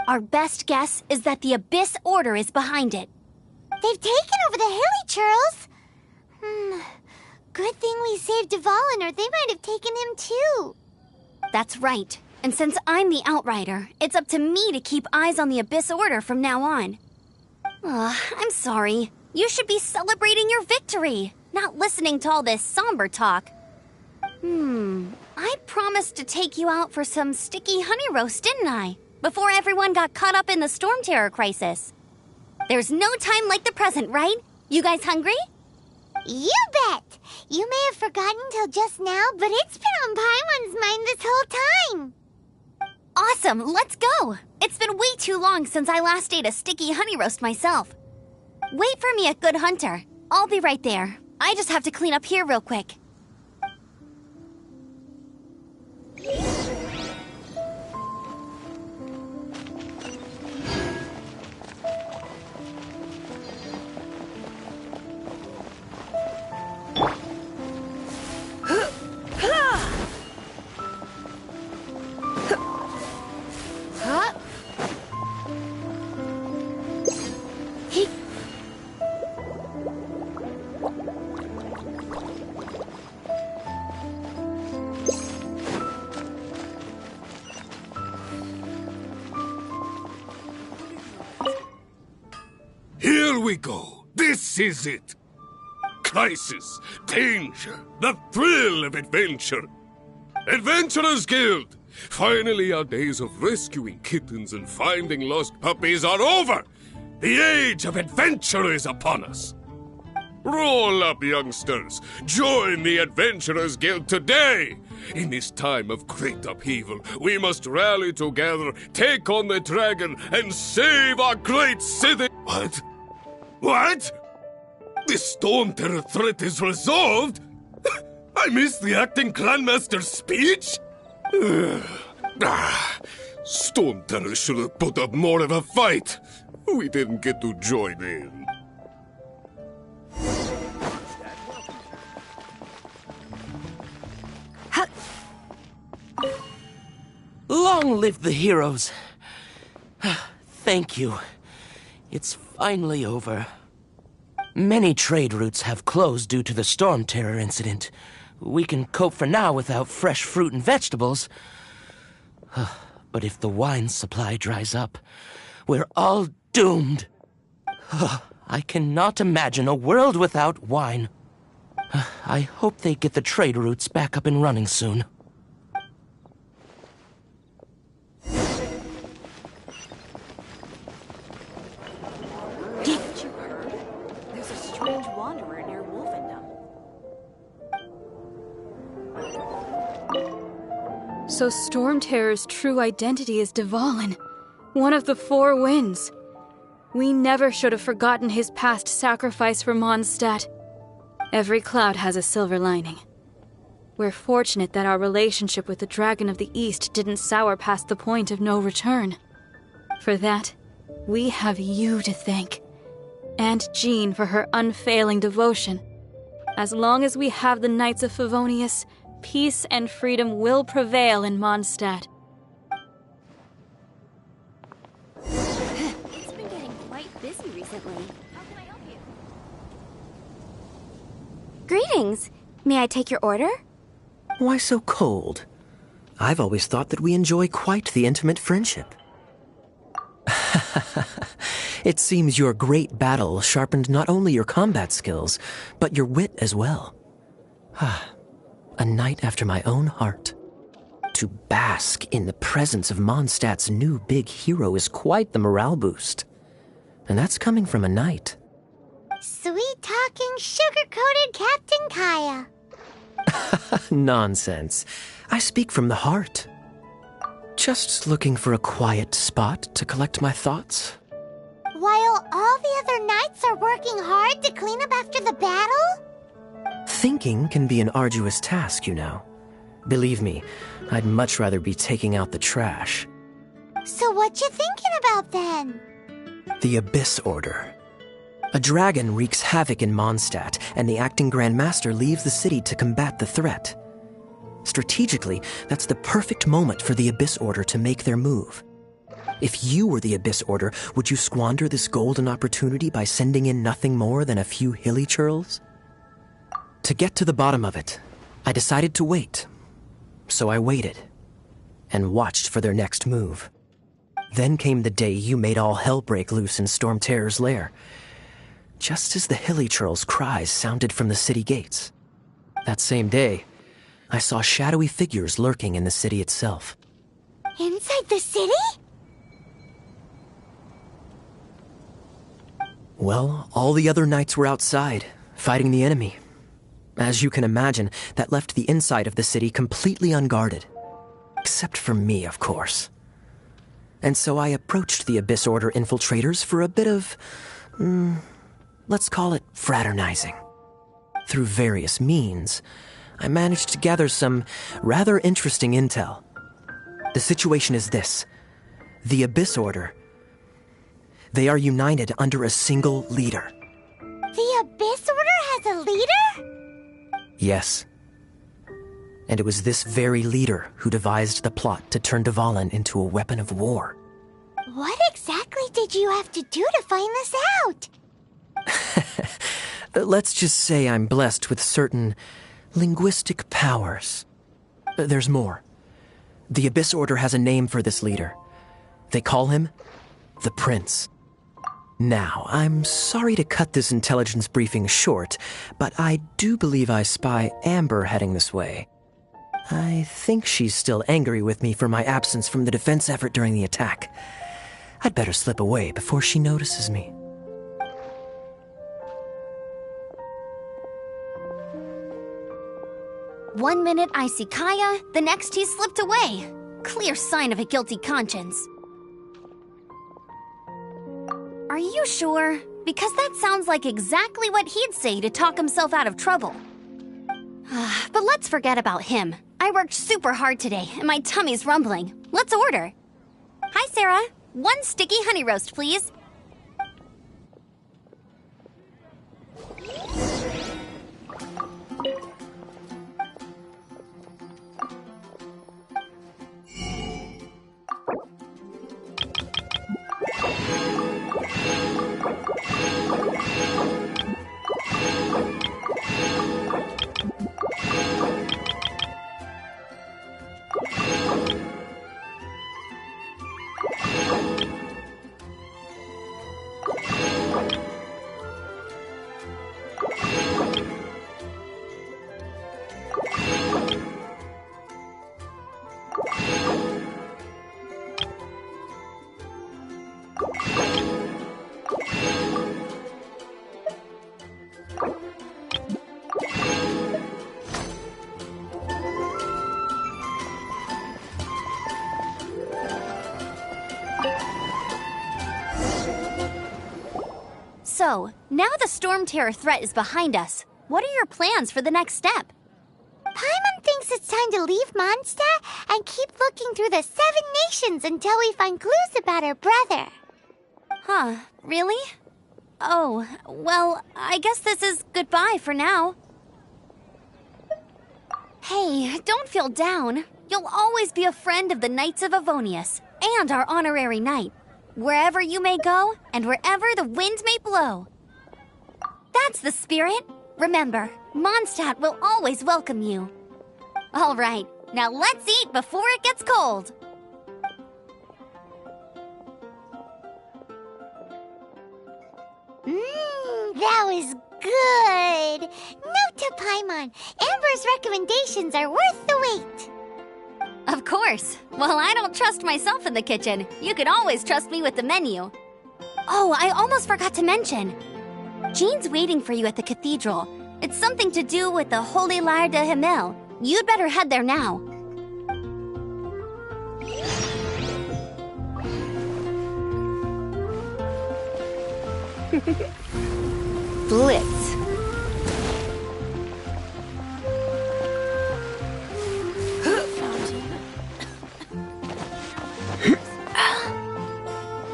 Our best guess is that the Abyss Order is behind it. They've taken over the Hilichurls? Good thing we saved Dvalin, or they might have taken him too. That's right. And since I'm the Outrider, it's up to me to keep eyes on the Abyss Order from now on. I'm sorry. You should be celebrating your victory, not listening to all this somber talk. I promised to take you out for some sticky honey roast, didn't I? Before everyone got caught up in the Storm Terror crisis. There's no time like the present, right? You guys hungry? You bet! You may have forgotten till just now, but it's been on Paimon's mind this whole time. Awesome, let's go! It's been way too long since I last ate a sticky honey roast myself. Wait for me at Good Hunter. I'll be right there. I just have to clean up here real quick. Here we go. This is it. Crisis, danger, the thrill of adventure. Adventurers Guild! Finally, our days of rescuing kittens and finding lost puppies are over. The age of adventure is upon us. Roll up, youngsters. Join the Adventurers Guild today. In this time of great upheaval, we must rally together, take on the dragon, and save our great city. What? What? The Storm Terror threat is resolved? I missed the acting clanmaster's speech? Storm Terror should have put up more of a fight. We didn't get to join in. Long live the heroes. Thank you. It's finally over. Many trade routes have closed due to the Storm Terror incident. We can cope for now without fresh fruit and vegetables. But if the wine supply dries up, we're all doomed. I cannot imagine a world without wine. I hope they get the trade routes back up and running soon. Haven't you heard? There's a strange wanderer near Wolfendom. So Storm Terror's true identity is Dvalin, one of the Four Winds. We never should have forgotten his past sacrifice for Mondstadt. Every cloud has a silver lining. We're fortunate that our relationship with the Dragon of the East didn't sour past the point of no return. For that, we have you to thank. And Jean for her unfailing devotion. As long as we have the Knights of Favonius, peace and freedom will prevail in Mondstadt. It's been getting quite busy recently. How can I help you? Greetings. May I take your order? Why so cold? I've always thought that we enjoy quite the intimate friendship. It seems your great battle sharpened not only your combat skills, but your wit as well. A knight after my own heart. To bask in the presence of Mondstadt's new big hero is quite the morale boost. And that's coming from a knight. Sweet-talking, sugar-coated Captain Kaya. Nonsense. I speak from the heart. Just looking for a quiet spot to collect my thoughts. While all the other knights are working hard to clean up after the battle? Thinking can be an arduous task, you know. Believe me, I'd much rather be taking out the trash. So what you thinking about then? The Abyss Order. A dragon wreaks havoc in Mondstadt, and the acting Grand Master leaves the city to combat the threat. Strategically, that's the perfect moment for the Abyss Order to make their move. If you were the Abyss Order, would you squander this golden opportunity by sending in nothing more than a few hilly churls? To get to the bottom of it, I decided to wait. So I waited, and watched for their next move. Then came the day you made all hell break loose in Storm Terror's lair, just as the hilly churls' cries sounded from the city gates. That same day, I saw shadowy figures lurking in the city itself. Inside the city? Well, all the other knights were outside, fighting the enemy. As you can imagine, that left the inside of the city completely unguarded. Except for me, of course. And so I approached the Abyss Order infiltrators for a bit of, let's call it fraternizing. Through various means, I managed to gather some rather interesting intel. The situation is this. The Abyss Order, they are united under a single leader. The Abyss Order has a leader? Yes. And it was this very leader who devised the plot to turn Dvalin into a weapon of war. What exactly did you have to do to find this out? Let's just say I'm blessed with certain linguistic powers. There's more. The Abyss Order has a name for this leader. They call him the Prince. Now, I'm sorry to cut this intelligence briefing short, but I do believe I spy Amber heading this way. I think she's still angry with me for my absence from the defense effort during the attack. I'd better slip away before she notices me. One minute I see Kaya, the next he slipped away. Clear sign of a guilty conscience. Are Are you sure? Because that sounds like exactly what he'd say to talk himself out of trouble. But let's forget about him. I worked super hard today, and my tummy's rumbling. Let's order. Hi, Sarah. 1 sticky honey roast, please. So, now the Storm Terror threat is behind us. What are your plans for the next step? Paimon thinks it's time to leave Mondstadt and keep looking through the 7 nations until we find clues about her brother. Huh, really? Oh, well, I guess this is goodbye for now. Hey, don't feel down. You'll always be a friend of the Knights of Avonius, and our honorary knight. Wherever you may go, and wherever the wind may blow. That's the spirit. Remember, Mondstadt will always welcome you. All right, now let's eat before it gets cold. That was good. Note to Paimon, Amber's recommendations are worth the wait. Of course. Well, I don't trust myself in the kitchen. You can always trust me with the menu. Oh, I almost forgot to mention. Jean's waiting for you at the cathedral. It's something to do with the Holy Lyre de Himmel. You'd better head there now. Blitz.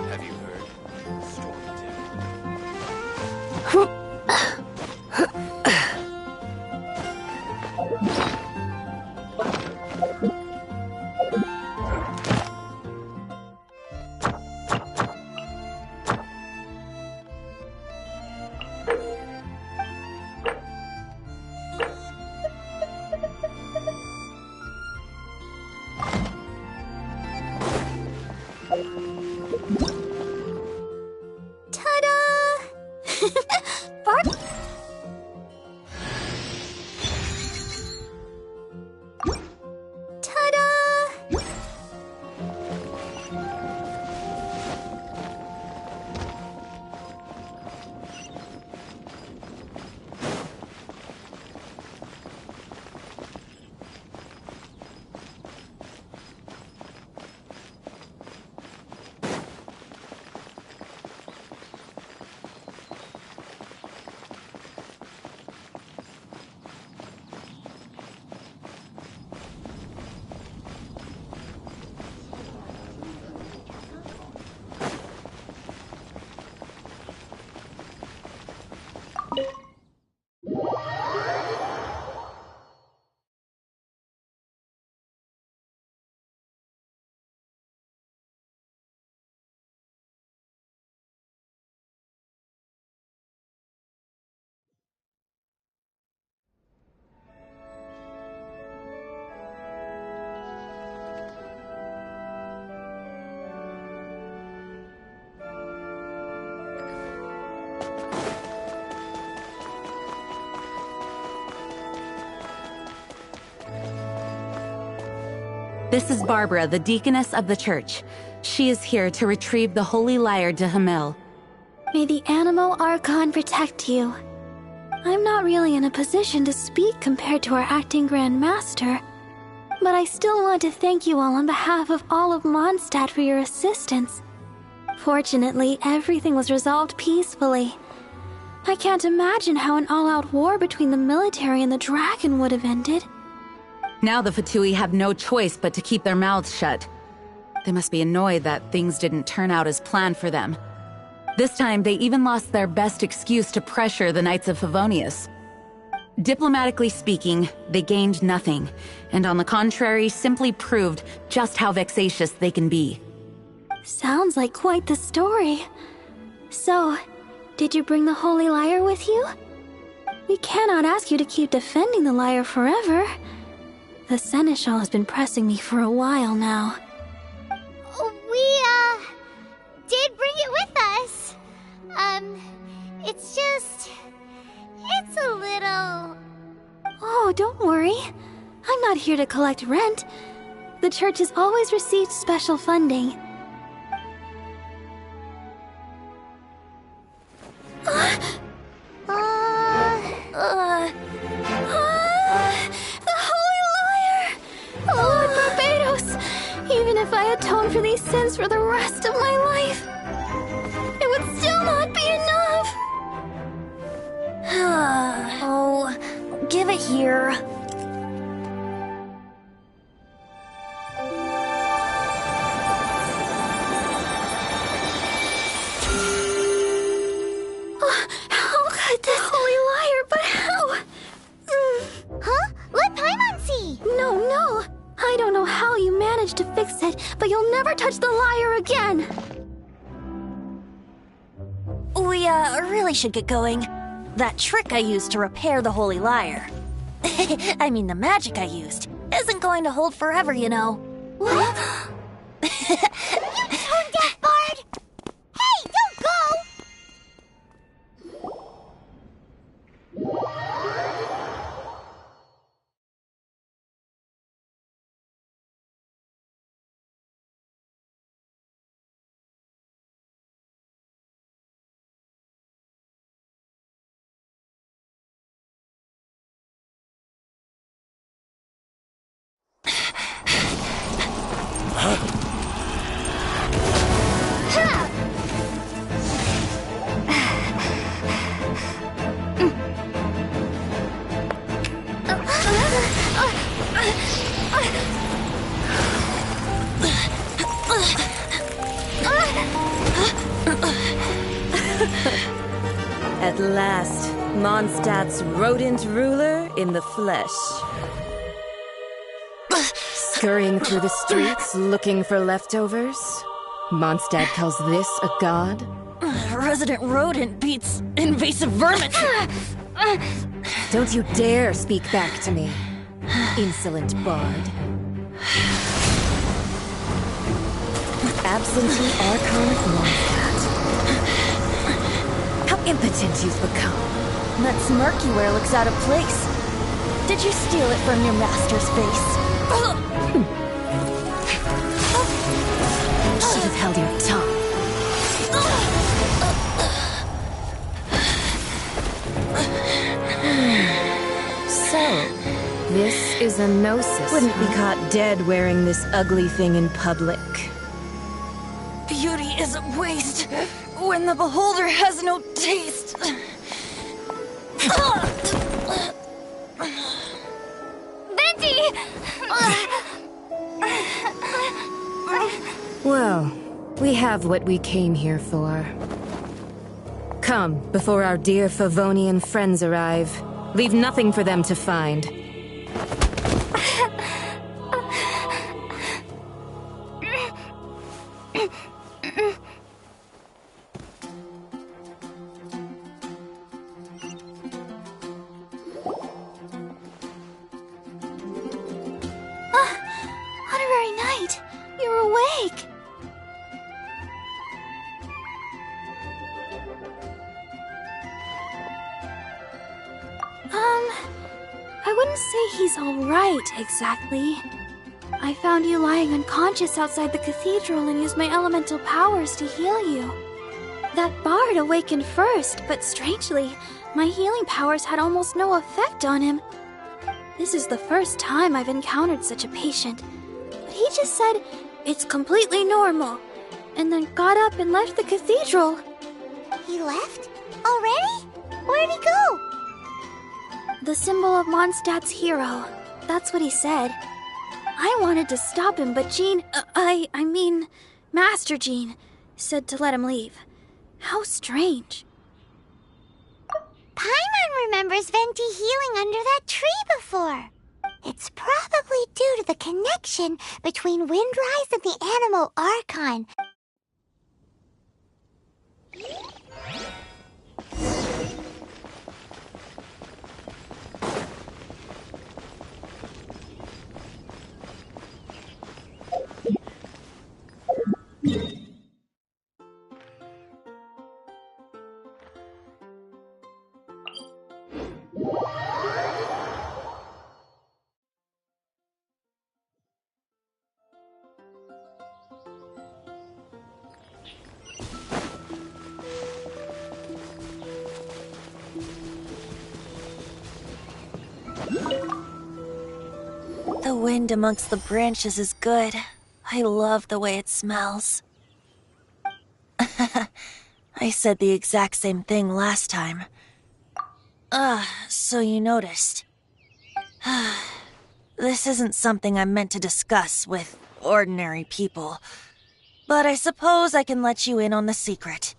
Have you heard? Storm This is Barbara, the deaconess of the church. She is here to retrieve the Holy Lyre de Himmel. May the Anemo Archon protect you. I'm not really in a position to speak compared to our acting Grand Master, but I still want to thank you all on behalf of all of Mondstadt for your assistance. Fortunately, everything was resolved peacefully. I can't imagine how an all-out war between the military and the dragon would have ended. Now the Fatui have no choice but to keep their mouths shut. They must be annoyed that things didn't turn out as planned for them. This time, they even lost their best excuse to pressure the Knights of Favonius. Diplomatically speaking, they gained nothing, and on the contrary, simply proved just how vexatious they can be. Sounds like quite the story. So, did you bring the Holy Lyre with you? We cannot ask you to keep defending the lyre forever. The Seneschal has been pressing me for a while now. We, did bring it with us. It's a little... Oh, don't worry. I'm not here to collect rent. The church has always received special funding. The Holy Lyre! Lord Barbatos! Even if I atone for these sins for the rest of my life, it would still not be enough! Oh, give it here. How could the Holy Lyre, but how? Huh? Let Paimon see! No. I don't know how you managed to fix it, but you'll never touch the lyre again! We, really should get going. That trick I used to repair the Holy Lyre. I mean, the magic I used isn't going to hold forever, you know. What? You tone deaf, Bard! Hey, don't go! At last, Mondstadt's rodent ruler in the flesh. Scurrying through the streets looking for leftovers? Mondstadt calls this a god? Resident rodent beats invasive vermin. Don't you dare speak back to me, insolent bard. Absentee Archon of Mondstadt. How impotent you've become. That smirk you wear looks out of place. Did you steal it from your master's face? Should have held your tongue. So, this is a gnosis. Wouldn't be caught dead wearing this ugly thing in public. Beauty is a waste when the beholder has no taste. Venti! Well, we have what we came here for. Come, before our dear Favonian friends arrive. Leave nothing for them to find. Honorary Knight, you're awake. I wouldn't say he's alright, exactly. I found you lying unconscious outside the cathedral and used my elemental powers to heal you. That bard awakened first, but strangely, my healing powers had almost no effect on him. This is the first time I've encountered such a patient, but he just said it's completely normal. and then got up and left the cathedral. He left? Already? Where'd he go? The symbol of Mondstadt's hero. That's what he said. I wanted to stop him, but Jean, I mean, Master Jean, said to let him leave. How strange. Paimon remembers Venti healing under that tree before. It's probably due to the connection between Windrise and the Anemo Archon. The wind amongst the branches is good. I love the way it smells. I said the exact same thing last time. So you noticed. This isn't something I'm meant to discuss with ordinary people, but I suppose I can let you in on the secret.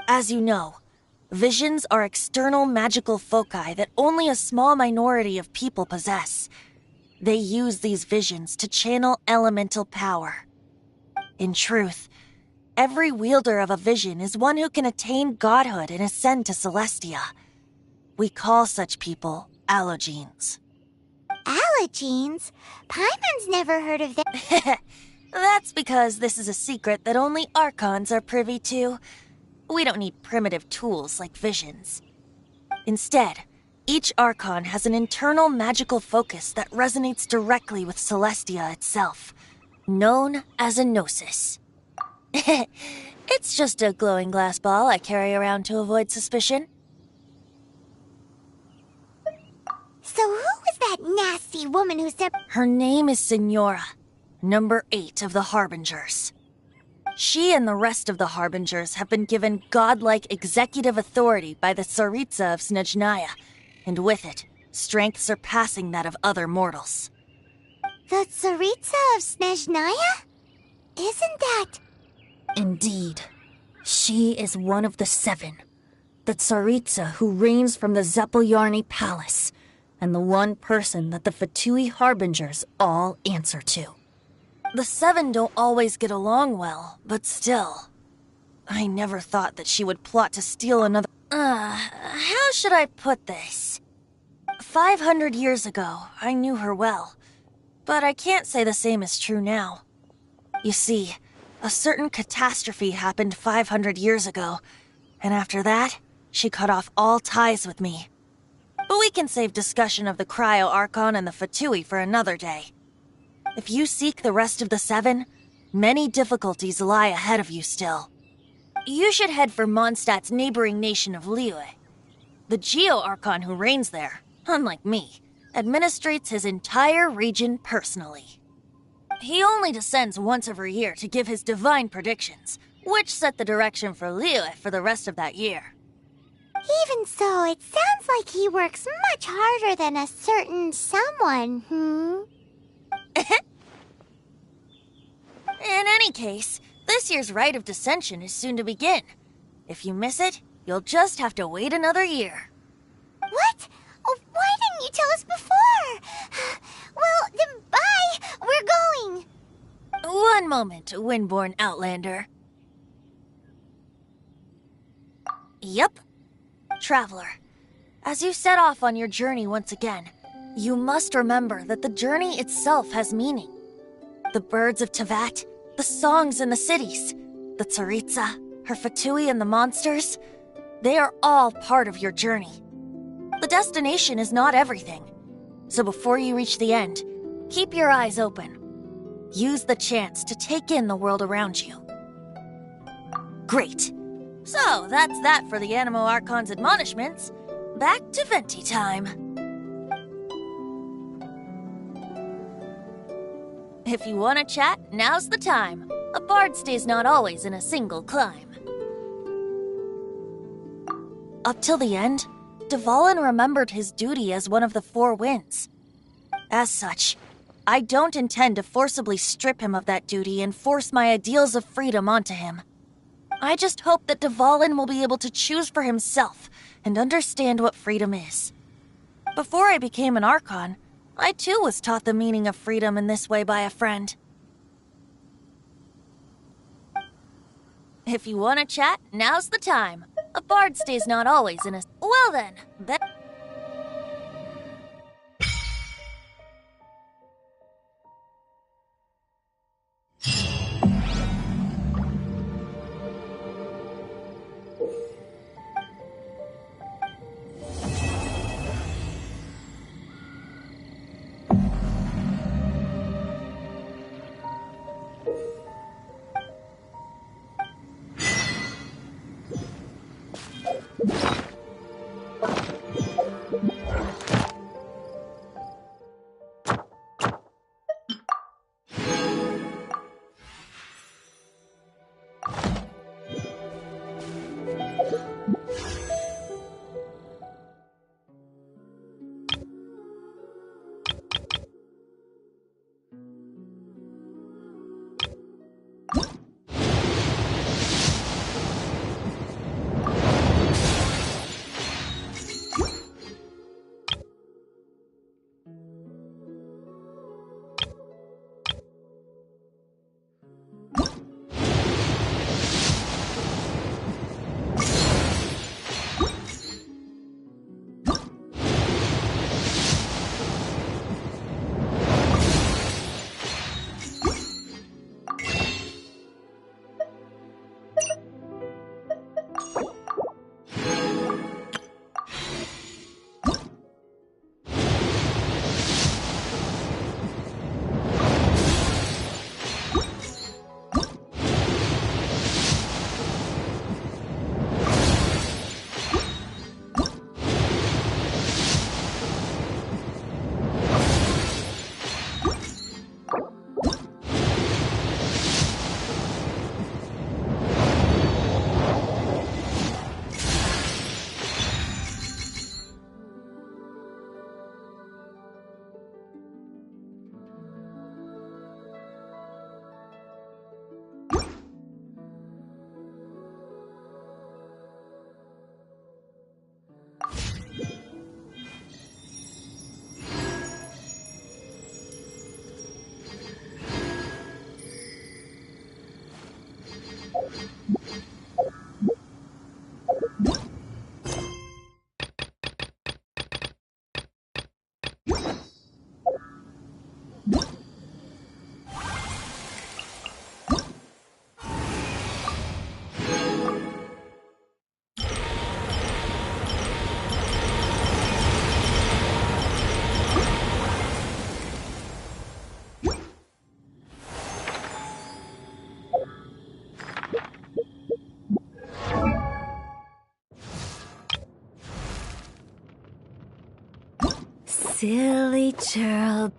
As you know, visions are external magical foci that only a small minority of people possess. They use these visions to channel elemental power. In truth, every wielder of a vision is one who can attain godhood and ascend to Celestia. We call such people Allogenes. Allogenes? Paimon's never heard of them. That's because this is a secret that only Archons are privy to. We don't need primitive tools like visions. Instead, each Archon has an internal magical focus that resonates directly with Celestia itself, known as a Gnosis. It's just a glowing glass ball I carry around to avoid suspicion. So who was that nasty woman who said... Her name is Signora, number 8 of the Harbingers. She and the rest of the Harbingers have been given godlike executive authority by the Tsaritsa of Snezhnaya, and with it, strength surpassing that of other mortals. The Tsaritsa of Snezhnaya? Isn't that... Indeed. She is one of the 7. The Tsaritsa who reigns from the Zeppeljorny Palace, and the one person that the Fatui Harbingers all answer to. The 7 don't always get along well, but still. I never thought that she would plot to steal another... how should I put this? 500 years ago, I knew her well, but I can't say the same is true now. You see, a certain catastrophe happened 500 years ago, and after that, she cut off all ties with me. But we can save discussion of the Cryo Archon and the Fatui for another day. If you seek the rest of the 7, many difficulties lie ahead of you still. You should head for Mondstadt's neighboring nation of Liyue. The Geo Archon who reigns there, unlike me, administrates his entire region personally. He only descends once every year to give his divine predictions, which set the direction for Liyue for the rest of that year. Even so, it sounds like he works much harder than a certain someone, In any case, this year's Rite of Descension is soon to begin. If you miss it, you'll just have to wait another year. What? Oh, why didn't you tell us before? Well, then bye! We're going! One moment, Windborn Outlander. Yep. Traveler, as you set off on your journey once again, you must remember that the journey itself has meaning. The birds of Teyvat, the songs in the cities, the Tsaritsa, her Fatui and the monsters, they are all part of your journey. The destination is not everything, so before you reach the end, keep your eyes open. Use the chance to take in the world around you. Great. So, that's that for the Anemo Archon's admonishments. Back to Venti time. If you want to chat, now's the time. A bard stays not always in a single climb. Up till the end, Dvalin remembered his duty as one of the Four Winds. As such, I don't intend to forcibly strip him of that duty and force my ideals of freedom onto him. I just hope that Dvalin will be able to choose for himself and understand what freedom is. Before I became an Archon, I too was taught the meaning of freedom in this way by a friend. If you want to chat, now's the time. A bard stays not always in a... Well then, Silly churl.